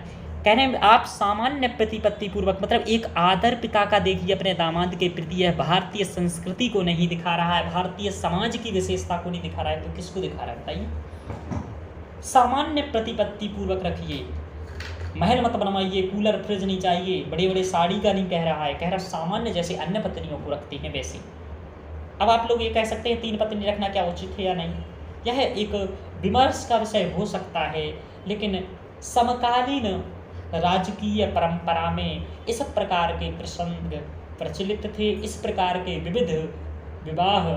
कह रहे हैं आप सामान्य प्रतिपत्ति पूर्वक, मतलब एक आदर पिता का देखिए अपने दामाद के प्रति, यह भारतीय संस्कृति को नहीं दिखा रहा है, भारतीय समाज की विशेषता को नहीं दिखा रहा है, तो किसको दिखा रहा है बताइए? सामान्य प्रतिपत्ति पूर्वक रखिए, महल मत बनवाइए, कूलर फ्रिज नहीं चाहिए, बड़े बड़े साड़ी का नहीं कह रहा है, कह रहा सामान्य जैसे अन्य पत्नियों को रखते हैं वैसे। अब आप लोग ये कह सकते हैं तीन पत्नी रखना क्या उचित है या नहीं, यह एक विमर्श का विषय हो सकता है, लेकिन समकालीन राजकीय परंपरा में इस प्रकार के प्रसंग प्रचलित थे, इस प्रकार के विविध विवाह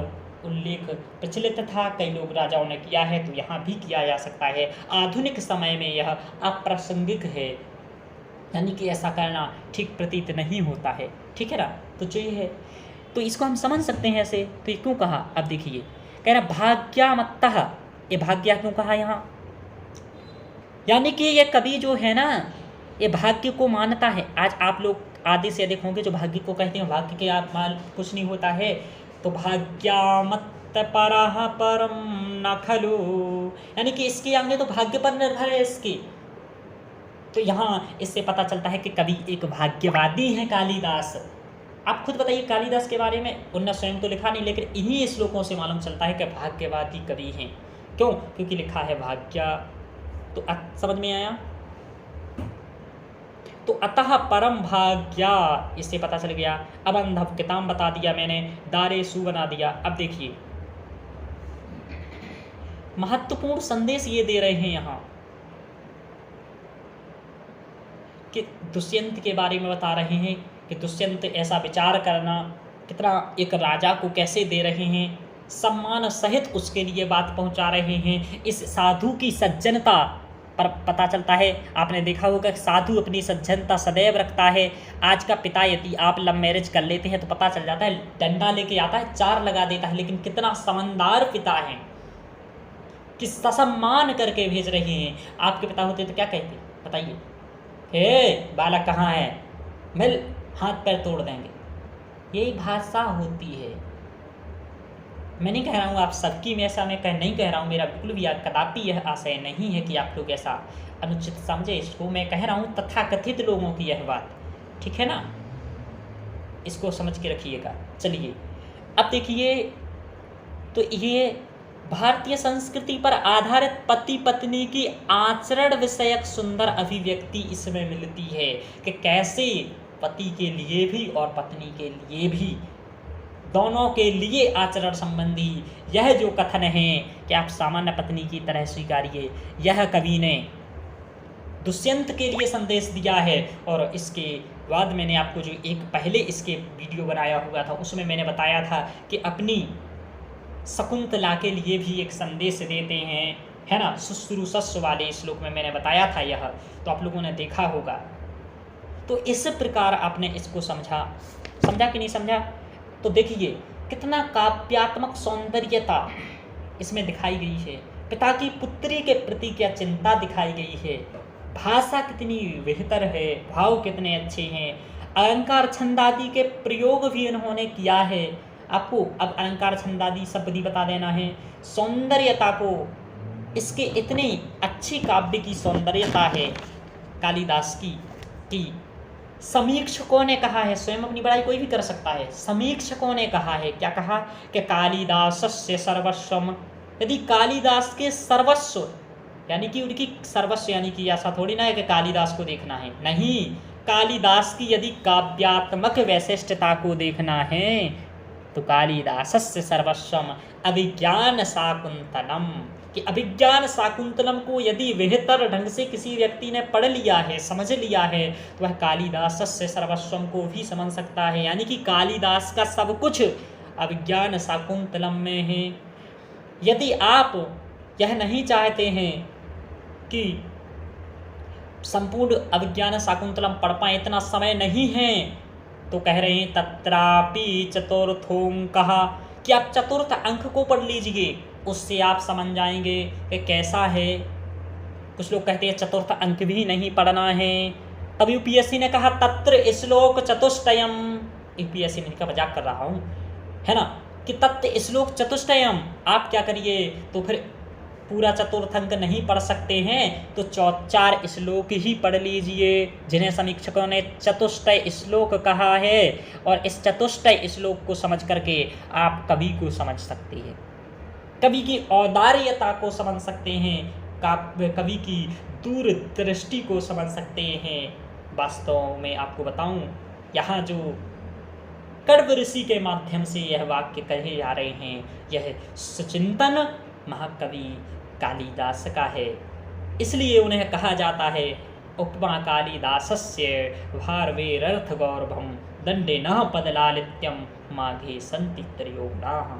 उल्लेख प्रचलित था, कई लोग राजाओं ने किया है, तो यहाँ भी किया जा सकता है। आधुनिक समय में यह अप्रासंगिक है, यानी कि ऐसा करना ठीक प्रतीत नहीं होता है, ठीक है ना। तो जो ये है, तो इसको हम समझ सकते हैं ऐसे। तो ये क्यों कहा, अब देखिए कह रहा भाग्यामत्तः, ये भाग्या क्यों कहा यहाँ, यानी कि ये कवि जो है ना ये भाग्य को मानता है। आज आप लोग आधे से अधिक होंगे जो भाग्य को कहते हैं, भाग्य के आप मान कुछ नहीं होता है, तो भाग्यामत्त परः परम न खलु, यानी कि इसके आगे तो भाग्य पर निर्भर है इसकी। तो यहाँ इससे पता चलता है कि कवि एक भाग्यवादी है कालिदास। आप खुद बताइए कालिदास के बारे में, उन्होंने स्वयं तो लिखा नहीं, लेकिन इन्हीं श्लोकों से मालूम चलता है कि भाग्यवादी कवि हैं। क्यों? क्योंकि लिखा है भाग्य। तो समझ में आया? तो अतः परम भाग्या, इससे पता चल गया। अबंधव किताब बता दिया मैंने, दारेसु बना दिया। अब देखिए महत्वपूर्ण संदेश ये दे रहे हैं यहाँ कि दुष्यंत के बारे में बता रहे हैं कि दुष्यंत ऐसा विचार करना, कितना एक राजा को कैसे दे रहे हैं, सम्मान सहित उसके लिए बात पहुंचा रहे हैं। इस साधु की सज्जनता पर पता चलता है, आपने देखा होगा कि साधु अपनी सज्जनता सदैव रखता है। आज का पिता यदि आप लव मैरिज कर लेते हैं तो पता चल जाता है, डंडा लेके आता है, चार लगा देता है, लेकिन कितना समझदार पिता है, किस सम्मान करके भेज रहे हैं। आपके पिता होते तो क्या कहते, बताइए, हे बालक कहाँ है, मिल, हाथ पैर तोड़ देंगे। यही भाषा होती है। मैं नहीं कह रहा हूँ आप सबकी में ऐसा, मैं नहीं कह रहा हूँ, मेरा बिल्कुल भी कदापि यह आशय नहीं है कि आप लोग ऐसा अनुचित समझे इसको। मैं कह रहा हूँ तथाकथित लोगों की यह बात, ठीक है ना, इसको समझ के रखिएगा। चलिए अब देखिए, तो ये भारतीय संस्कृति पर आधारित पति पत्नी की आचरण विषयक सुंदर अभिव्यक्ति इसमें मिलती है कि कैसे पति के लिए भी और पत्नी के लिए भी, दोनों के लिए आचरण संबंधी यह जो कथन है कि आप सामान्य पत्नी की तरह स्वीकारिए, यह कवि ने दुष्यंत के लिए संदेश दिया है। और इसके बाद मैंने आपको जो एक पहले इसके वीडियो बनाया हुआ था उसमें मैंने बताया था कि अपनी शकुंतला के लिए भी एक संदेश देते हैं है ना, शुश्रूषस्व वाले श्लोक में मैंने बताया था यह, तो आप लोगों ने देखा होगा। तो इस प्रकार आपने इसको समझा कि नहीं समझा? तो देखिए कितना काव्यात्मक सौंदर्यता इसमें दिखाई गई है, पिता की पुत्री के प्रति क्या चिंता दिखाई गई है, भाषा कितनी बेहतर है, भाव कितने अच्छे हैं, अलंकार छंदादि के प्रयोग भी इन्होंने किया है। आपको अब अलंकार छंदादि शब्द भी बता देना है। सौंदर्यता को, इसके इतनी अच्छी काव्य की सौंदर्यता है कालिदास की कि समीक्षकों ने कहा है, स्वयं अपनी बड़ाई कोई भी कर सकता है, समीक्षकों ने कहा है, क्या कहा कि कालिदासस्य सर्वस्वम, यदि कालिदास के सर्वस्व यानी कि उनकी सर्वस्व, यानी कि ऐसा थोड़ी ना है कि कालिदास को देखना है, नहीं, कालिदास की यदि काव्यात्मक वैशिष्टता को देखना है तो कालिदासस्य सर्वस्वम अभिज्ञान शाकुंतलम, कि अभिज्ञान शाकुंतलम को यदि बेहतर ढंग से किसी व्यक्ति ने पढ़ लिया है, समझ लिया है, तो वह कालिदासस्य सर्वस्वम को भी समझ सकता है। यानी कि कालिदास का सब कुछ अभिज्ञान शाकुंतलम में है। यदि आप यह नहीं चाहते हैं कि संपूर्ण अभिज्ञान शाकुंतलम पढ़ पाए, इतना समय नहीं है, तो कह रहे हैं तत्रापि चतुर्थोंकः, कि आप चतुर्थ अंक को पढ़ लीजिए, उससे आप समझ जाएंगे कि कैसा है। कुछ लोग कहते हैं चतुर्थ अंक भी नहीं पढ़ना है। तब यूपीएससी ने कहा तत्र श्लोक चतुष्टयम, यूपीएससी ने कहा मजाक कर रहा हूँ, है ना, कि तत्र श्लोक चतुष्टयम, आप क्या करिए, तो फिर पूरा चतुर्थ अंक नहीं पढ़ सकते हैं तो 4 श्लोक ही पढ़ लीजिए, जिन्हें समीक्षकों ने चतुष्टय श्लोक कहा है। और इस चतुष्टय श्लोक को समझ करके आप कवि को समझ सकते हैं, कवि की औदार्यता को समझ सकते हैं, कवि की दूरदृष्टि को समझ सकते हैं। वास्तव में आपको बताऊं, यहाँ जो कण्व ऋषि के माध्यम से यह वाक्य कहे जा रहे हैं, यह सुचिंतन महाकवि कालिदास का है। इसलिए उन्हें कहा जाता है उपमा कालिदासस्य भारवेरर्थ गौरभम दंडे न पदलालित्यम माघे संति त्रयोगुणाः।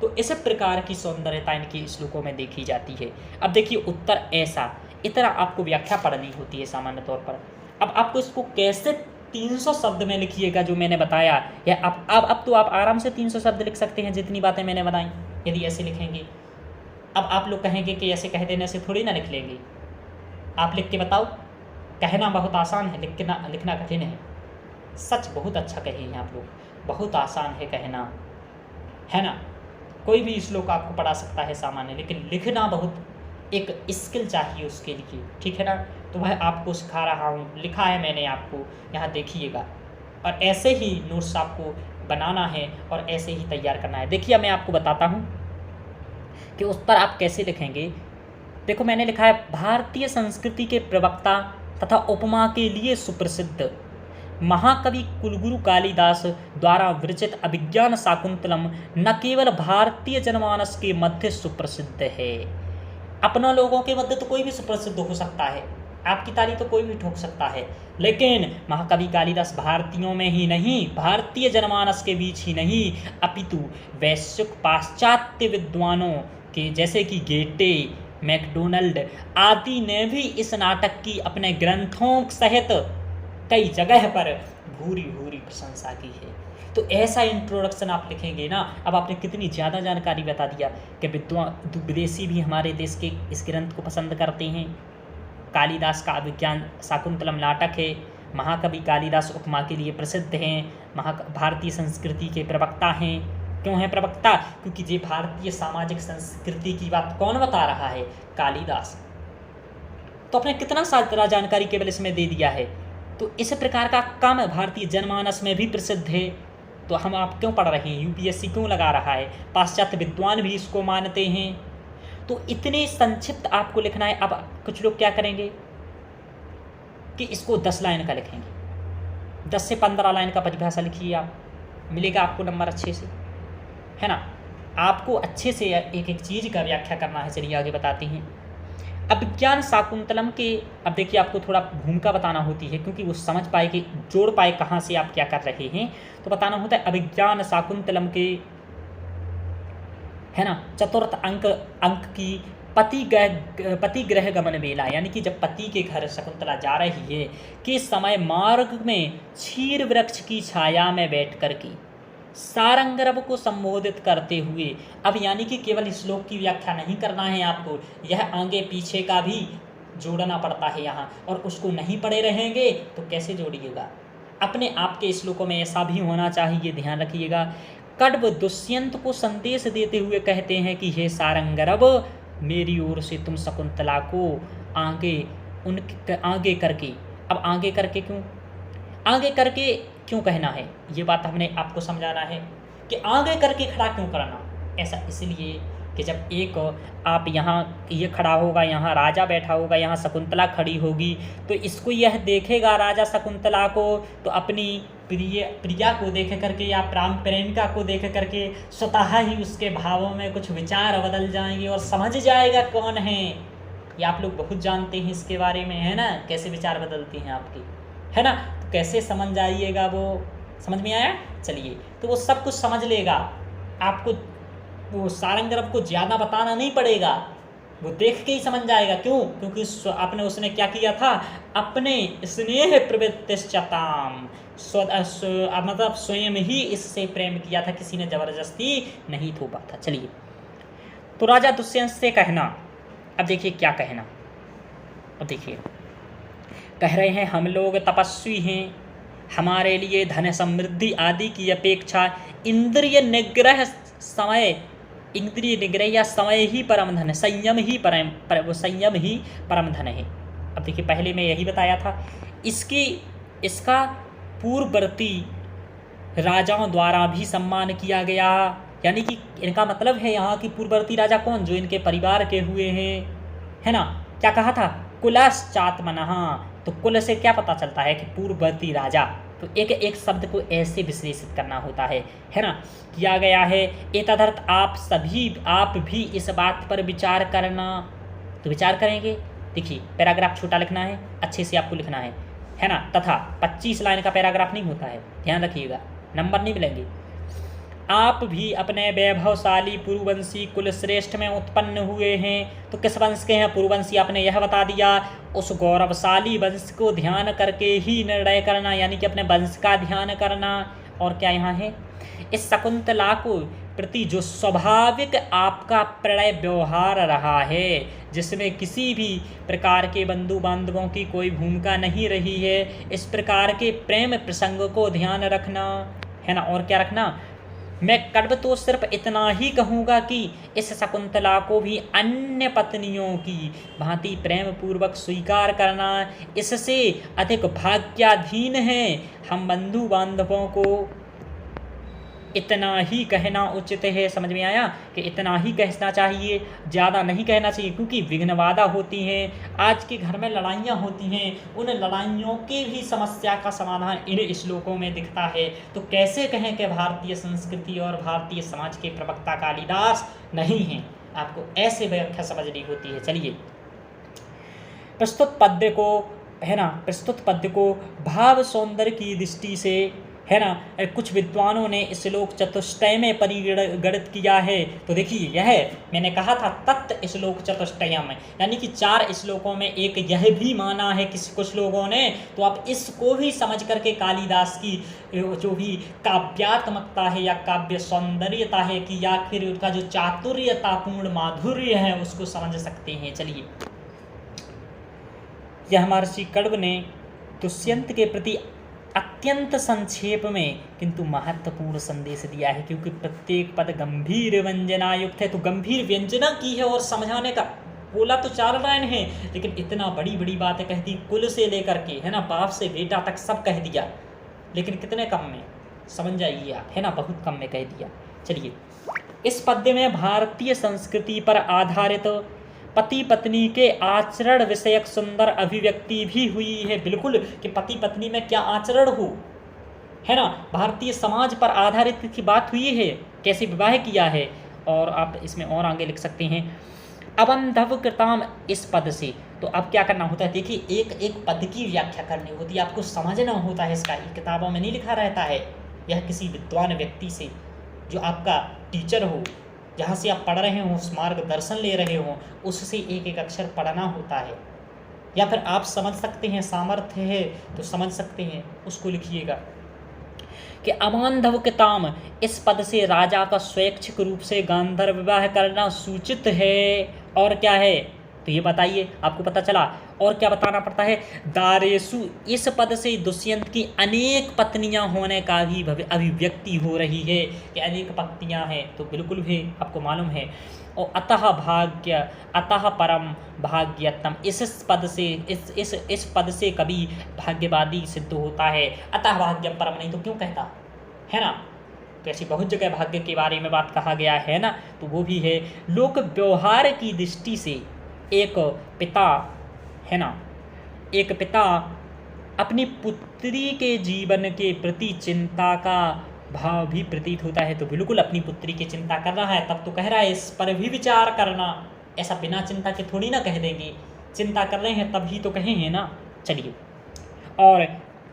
तो इस प्रकार की सौंदर्यता इनकी श्लोकों में देखी जाती है। अब देखिए उत्तर ऐसा, इतना आपको व्याख्या पढ़नी होती है सामान्य तौर पर। अब आपको इसको कैसे 300 शब्द में लिखिएगा जो मैंने बताया, या अब तो आप आराम से 300 शब्द लिख सकते हैं, जितनी बातें मैंने बताई, यदि ऐसे लिखेंगे। अब आप लोग कहेंगे कि ऐसे कह देने से थोड़ी ना लिख लेंगे, आप लिख के बताओ। कहना बहुत आसान है, लिखना कठिन है। सच बहुत अच्छा कहे हैं आप लोग, बहुत आसान है कहना, है ना। कोई भी श्लोक आपको पढ़ा सकता है सामान्य, लेकिन लिखना बहुत एक स्किल चाहिए उसके लिए, ठीक है ना। तो वह आपको सिखा रहा हूँ, लिखा है मैंने आपको, यहाँ देखिएगा। और ऐसे ही नोट्स आपको बनाना है और ऐसे ही तैयार करना है। देखिए मैं आपको बताता हूँ कि उस पर आप कैसे लिखेंगे। देखो मैंने लिखा है भारतीय संस्कृति के प्रवक्ता तथा उपमा के लिए सुप्रसिद्ध महाकवि कुलगुरु कालिदास द्वारा विरचित अभिज्ञान शाकुंतलम न केवल भारतीय जनमानस के मध्य सुप्रसिद्ध है, अपना लोगों के मध्य तो कोई भी सुप्रसिद्ध हो सकता है, आपकी तारीफ तो कोई भी ठोक सकता है, लेकिन महाकवि कालिदास भारतीयों में ही नहीं, भारतीय जनमानस के बीच ही नहीं, अपितु वैश्विक पाश्चात्य विद्वानों के जैसे कि गेटे, मैकडोनल्ड आदि ने भी इस नाटक की अपने ग्रंथों सहित कई जगह पर भूरी भूरी प्रशंसा की है। तो ऐसा इंट्रोडक्शन आप लिखेंगे ना। अब आपने कितनी ज़्यादा जानकारी बता दिया कि विदेशी भी हमारे देश के इस ग्रंथ को पसंद करते हैं। कालिदास का अभिज्ञान शाकुंतलम नाटक है, महाकवि कालिदास उपमा के लिए प्रसिद्ध हैं, भारतीय संस्कृति के प्रवक्ता हैं। क्यों है प्रवक्ता? क्योंकि ये भारतीय सामाजिक संस्कृति की बात कौन बता रहा है? कालिदास। तो आपने कितना सारा जानकारी केवल इसमें दे दिया है। तो इस प्रकार का काम भारतीय जनमानस में भी प्रसिद्ध है, तो हम आप क्यों पढ़ रहे हैं? यूपीएससी क्यों लगा रहा है? पाश्चात्य विद्वान भी इसको मानते हैं। तो इतने संक्षिप्त आपको लिखना है। अब कुछ लोग क्या करेंगे कि इसको 10 लाइन का लिखेंगे, 10 से 15 लाइन का परिभाषा लिखिए, आप मिलेगा आपको नंबर अच्छे से, है ना। आपको अच्छे से एक एक चीज़ का व्याख्या करना है। चलिए आगे बताते हैं। अभिज्ञान शाकुंतलम के, अब देखिए आपको थोड़ा भूमिका बताना होती है, क्योंकि वो समझ पाए कि जोड़ पाए कहाँ से आप क्या कर रहे हैं। तो बताना होता है अभिज्ञान शाकुंतलम के, है ना। चतुर्थ अंक अंक की पति गृह गमन बेला, यानी कि जब पति के घर शकुंतला जा रही है कि समय मार्ग में क्षीर वृक्ष की छाया में बैठ कर की सारंगरव को संबोधित करते हुए, अब यानी कि केवल श्लोक की व्याख्या नहीं करना है आपको, यह आगे पीछे का भी जोड़ना पड़ता है यहाँ, और उसको नहीं पढ़े रहेंगे तो कैसे जोड़िएगा। अपने आप के श्लोकों में ऐसा भी होना चाहिए, ध्यान रखिएगा। कड्व दुष्यंत को संदेश देते हुए कहते हैं कि हे सारंगरव, मेरी ओर से तुम शकुंतला को आगे करके, अब आगे करके क्यों, आगे करके क्यों कहना है, ये बात हमने आपको समझाना है कि आगे करके खड़ा क्यों करना। ऐसा इसलिए कि जब एक आप यहाँ ये खड़ा होगा, यहाँ राजा बैठा होगा, यहाँ शकुंतला खड़ी होगी, तो इसको यह देखेगा राजा शकुंतला को, तो अपनी प्रिया को देख करके या प्रेमिका को देख करके स्वतः ही उसके भावों में कुछ विचार बदल जाएंगे और समझ जाएगा कौन है। ये आप लोग बहुत जानते हैं इसके बारे में, है ना, कैसे विचार बदलती हैं आपकी, है ना। तो कैसे समझ जाइएगा, वो समझ में आया। चलिए, तो वो सब कुछ समझ लेगा, आपको वो सारंगरव को ज़्यादा बताना नहीं पड़ेगा, वो देख के ही समझ जाएगा। क्यों? क्योंकि आपने उसने क्या किया था, अपने स्नेह प्रवृत्तिश्चताम, मतलब स्वयं ही इससे प्रेम किया था, किसी ने जबरदस्ती नहीं थोपा था। चलिए, तो राजा दुष्यंत से कहना, अब देखिए क्या कहना, अब देखिए कह रहे हैं हम लोग तपस्वी हैं, हमारे लिए धन समृद्धि आदि की अपेक्षा इंद्रिय निग्रह या समय ही परम धन, संयम ही परम धन है। अब देखिए पहले मैं यही बताया था, इसका पूर्ववर्ती राजाओं द्वारा भी सम्मान किया गया, यानी कि इनका मतलब है यहाँ की पूर्ववर्ती राजा कौन, जो इनके परिवार के हुए हैं, है ना। क्या कहा था, कुलश्चात्मनः, तो कुल से क्या पता चलता है कि पूर्ववर्ती राजा, तो एक एक शब्द को ऐसे विश्लेषित करना होता है ना, किया गया है। एतदर्थ आप भी इस बात पर विचार करना, तो विचार करेंगे। देखिए पैराग्राफ छोटा लिखना है, अच्छे से आपको लिखना है ना, तथा 25 लाइन का पैराग्राफ नहीं होता है, ध्यान रखिएगा, नंबर नहीं मिलेंगे। आप भी अपने वैभवशाली पुरुवंशी कुलश्रेष्ठ में उत्पन्न हुए हैं, तो किस वंश के हैं पुरुवंशी, आपने यह बता दिया। उस गौरवशाली वंश को ध्यान करके ही निर्णय करना, यानी कि अपने वंश का ध्यान करना। और क्या यहाँ है, इस शकुंतला को प्रति जो स्वाभाविक आपका प्रणय व्यवहार रहा है, जिसमें किसी भी प्रकार के बंधु बांधवों की कोई भूमिका नहीं रही है, इस प्रकार के प्रेम प्रसंग को ध्यान रखना, है ना। और क्या रखना, मैं कड्व तो सिर्फ इतना ही कहूँगा कि इस शकुंतला को भी अन्य पत्नियों की भांति प्रेम पूर्वक स्वीकार करना इससे अधिक भाग्याधीन है। हम बंधु बांधवों को इतना ही कहना उचित है, समझ में आया कि इतना ही कहना चाहिए, ज़्यादा नहीं कहना चाहिए, क्योंकि विघ्न बाधा होती हैं, आज के घर में लड़ाइयाँ होती हैं, उन लड़ाइयों की भी समस्या का समाधान इन श्लोकों में दिखता है। तो कैसे कहें कि भारतीय संस्कृति और भारतीय समाज के प्रवक्ता कालिदास नहीं हैं, आपको ऐसे व्याख्या समझनी होती है। चलिए, प्रस्तुत पद्य को भाव सौंदर्य की दृष्टि से, है ना, कुछ विद्वानों ने श्लोक चतुष्टय में परिगणित किया है। तो देखिए, यह मैंने कहा था तत्त श्लोक चतुष्टयम, यानी कि 4 श्लोकों में एक यह भी माना है कुछ लोगों ने। तो आप इसको भी समझ करके कालिदास की जो भी काव्यात्मकता है या काव्य सौंदर्यता है, कि या फिर उनका जो चातुर्यतापूर्ण माधुर्य है, उसको समझ सकते हैं। चलिए, यह महर्षि कण्व ने दुष्यंत के प्रति अत्यंत संक्षेप में किंतु महत्वपूर्ण संदेश दिया है, क्योंकि प्रत्येक पद गंभीर व्यंजनायुक्त है। तो गंभीर व्यंजना की है और समझाने का बोला तो 4 लाइन है, लेकिन इतना बड़ी बड़ी बातें कह दी, कुल से लेकर के, है ना, बाप से बेटा तक सब कह दिया, लेकिन कितने कम में, समझ जाइए आप, है ना, बहुत कम में कह दिया। चलिए, इस पद्य में भारतीय संस्कृति पर आधारित पति पत्नी के आचरण विषयक सुंदर अभिव्यक्ति भी हुई है। बिल्कुल, कि पति पत्नी में क्या आचरण हो, है ना, भारतीय समाज पर आधारित की बात हुई है, कैसे विवाह किया है। और आप इसमें और आगे लिख सकते हैं, अबंधव कृताम, इस पद से। तो अब क्या करना होता है, देखिए, एक एक पद की व्याख्या करनी होती है, आपको समझना होता है इसका, किताबों में नहीं लिखा रहता है। यह किसी विद्वान व्यक्ति से, जो आपका टीचर हो, जहाँ से आप पढ़ रहे हो, उस मार्गदर्शन ले रहे हो, उससे एक एक अक्षर पढ़ना होता है। या फिर आप समझ सकते हैं, सामर्थ्य है तो समझ सकते हैं, उसको लिखिएगा कि अमांधव के ताम, इस पद से राजा का स्वैच्छिक रूप से गांधर्व विवाह करना सूचित है। और क्या है तो ये बताइए, आपको पता चला। और क्या बताना पड़ता है, दारेसु, इस पद से दुष्यंत की अनेक पत्नियां होने का भी अभिव्यक्ति हो रही है कि अनेक पत्नियां हैं, तो बिल्कुल भी आपको मालूम है। और अतः परम भाग्यतम, इस पद से इस पद से कभी भाग्यवादी सिद्ध होता है। अतः भाग्यम परम नहीं तो क्यों कहता है ना। तो ऐसी बहुत जगह भाग्य के बारे में बात कहा गया है ना, तो वो भी है। लोक व्यवहार की दृष्टि से एक पिता है ना, एक पिता अपनी पुत्री के जीवन के प्रति चिंता का भाव भी प्रतीत होता है। तो बिल्कुल अपनी पुत्री की चिंता कर रहा है, तब तो कह रहा है इस पर भी विचार करना। ऐसा बिना चिंता के थोड़ी ना कह देंगे, चिंता कर रहे हैं तभी तो कहेंगे ना। चलिए, और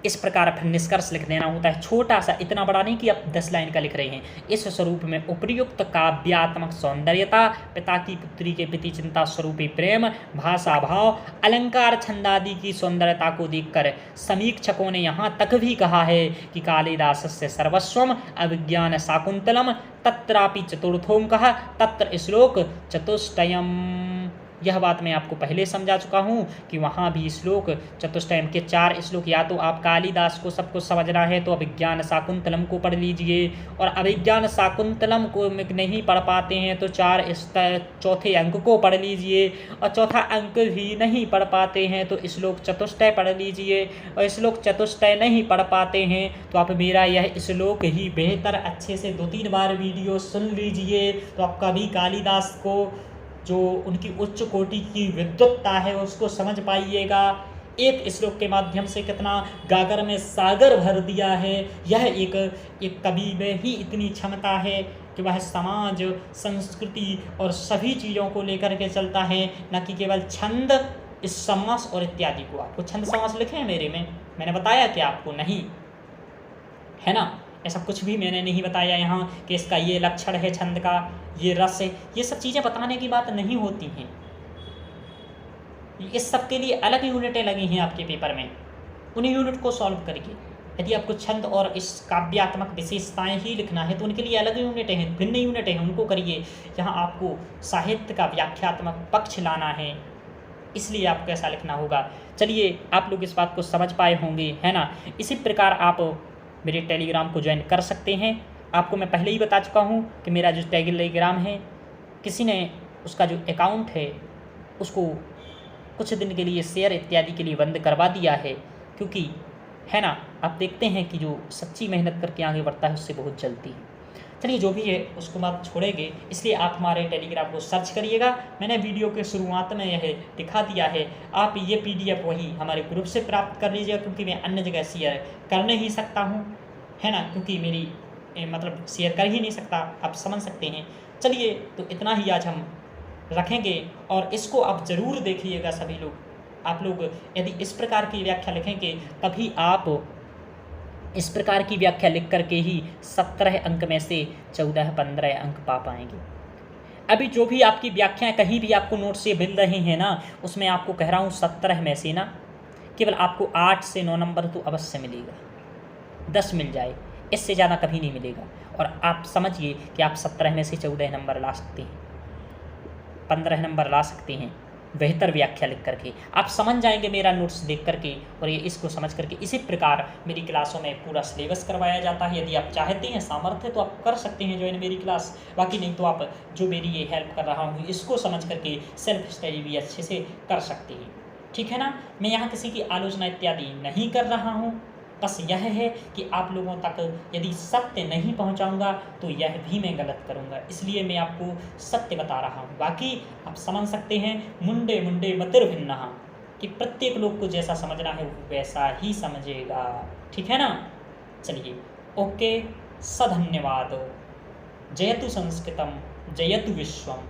इस प्रकार फिर निष्कर्ष लिख देना होता है, छोटा सा, इतना बड़ा नहीं कि आप 10 लाइन का लिख रहे हैं। इस स्वरूप में उपर्युक्त काव्यात्मक सौंदर्यता, पिता की पुत्री के प्रति चिंता स्वरूपी प्रेम, भाषा भाव, अलंकार छंद आदि की सौंदर्यता को देखकर समीक्षकों ने यहाँ तक भी कहा है कि कालिदासस्य सर्वस्वम अभिज्ञान शाकुंतलम तत्रापि चतुर्थोंकः तत्र श्लोक चतुष्टयम। यह बात मैं आपको पहले समझा चुका हूँ कि वहाँ भी श्लोक चतुष्टयम के 4 श्लोक, या तो आप कालिदास को सब कुछ समझना है तो अभिज्ञान शाकुंतलम को पढ़ लीजिए, और अभिज्ञान शाकुंतलम को नहीं पढ़ पाते हैं तो चौथे अंक को पढ़ लीजिए, और चौथा अंक भी नहीं पढ़ पाते हैं तो श्लोक चतुष्टय पढ़ लीजिए, और श्लोक चतुष्टय नहीं पढ़ पाते हैं तो आप मेरा यह श्लोक ही बेहतर अच्छे से 2-3 बार वीडियो सुन लीजिए, तो आपका भी कालिदास को जो उनकी उच्च कोटि की विद्वत्ता है उसको समझ पाइएगा। एक श्लोक के माध्यम से कितना गागर में सागर भर दिया है। यह एक कवि में ही इतनी क्षमता है कि वह समाज, संस्कृति और सभी चीज़ों को लेकर के चलता है, न कि केवल छंद, इस समास और इत्यादि को। आपको छंद समास लिखे हैं मेरे में, मैंने बताया कि आपको नहीं है ना, ऐसा कुछ भी मैंने नहीं बताया यहाँ कि इसका ये लक्षण है छंद का, ये रस है, ये सब चीज़ें बताने की बात नहीं होती हैं। इस सब के लिए अलग यूनिटें लगी हैं आपके पेपर में, उन्हीं यूनिट को सॉल्व करिए। यदि आपको छंद और इस काव्यात्मक विशेषताएं ही लिखना है तो उनके लिए अलग यूनिटें हैं, भिन्न यूनिटें हैं, उनको करिए। यहाँ आपको साहित्य का व्याख्यात्मक पक्ष लाना है, इसलिए आपको ऐसा लिखना होगा। चलिए, आप लोग इस बात को समझ पाए होंगे, है ना। इसी प्रकार आप मेरे टेलीग्राम को ज्वाइन कर सकते हैं। आपको मैं पहले ही बता चुका हूँ कि मेरा जो टेलीग्राम है, किसी ने उसका जो अकाउंट है उसको कुछ दिन के लिए शेयर इत्यादि के लिए बंद करवा दिया है, क्योंकि है ना, आप देखते हैं कि जो सच्ची मेहनत करके आगे बढ़ता है उससे बहुत जल्दी है। चलिए, जो भी है उसको मत छोड़ेंगे, इसलिए आप हमारे टेलीग्राम को सर्च करिएगा। मैंने वीडियो के शुरुआत में यह दिखा दिया है, आप ये PDF वही हमारे ग्रुप से प्राप्त कर लीजिएगा, क्योंकि मैं अन्य जगह शेयर कर नहीं सकता हूँ, है ना, क्योंकि मेरी मतलब शेयर कर ही नहीं सकता, आप समझ सकते हैं। चलिए, तो इतना ही आज हम रखेंगे, और इसको आप ज़रूर देखिएगा सभी लोग। आप लोग यदि इस प्रकार की व्याख्या लिखेंगे तभी आप इस प्रकार की व्याख्या लिख करके ही 17 अंक में से 14-15 अंक पा पाएंगे। अभी जो भी आपकी व्याख्याएं कहीं भी आपको नोट से मिल रही हैं ना, उसमें आपको कह रहा हूँ 17 में से ना केवल आपको 8 से 9 नंबर तो अवश्य मिलेगा, 10 मिल जाए, इससे ज़्यादा कभी नहीं मिलेगा। और आप समझिए कि आप 17 में से 14 नंबर ला सकते हैं, 15 नंबर ला सकते हैं बेहतर व्याख्या लिख करके। आप समझ जाएंगे मेरा नोट्स देख करके, और ये इसको समझ करके। इसी प्रकार मेरी क्लासों में पूरा सिलेबस करवाया जाता है। यदि आप चाहते हैं, सामर्थ्य तो आप कर सकते हैं ज्वाइन मेरी क्लास, बाकी नहीं तो आप जो मेरी ये हेल्प कर रहा हूँ इसको समझ करके सेल्फ स्टडी भी अच्छे से कर सकते हैं, ठीक है ना। मैं यहाँ किसी की आलोचना इत्यादि नहीं कर रहा हूँ, बस यह है कि आप लोगों तक यदि सत्य नहीं पहुंचाऊंगा तो यह भी मैं गलत करूंगा, इसलिए मैं आपको सत्य बता रहा हूं। बाकी आप समझ सकते हैं, मुंडे मुंडे मतिर भिन्ना, कि प्रत्येक लोग को जैसा समझना है वो वैसा ही समझेगा, ठीक है ना। चलिए, ओके, सधन्यवाद। जयतु संस्कृतम जयतु विश्वम।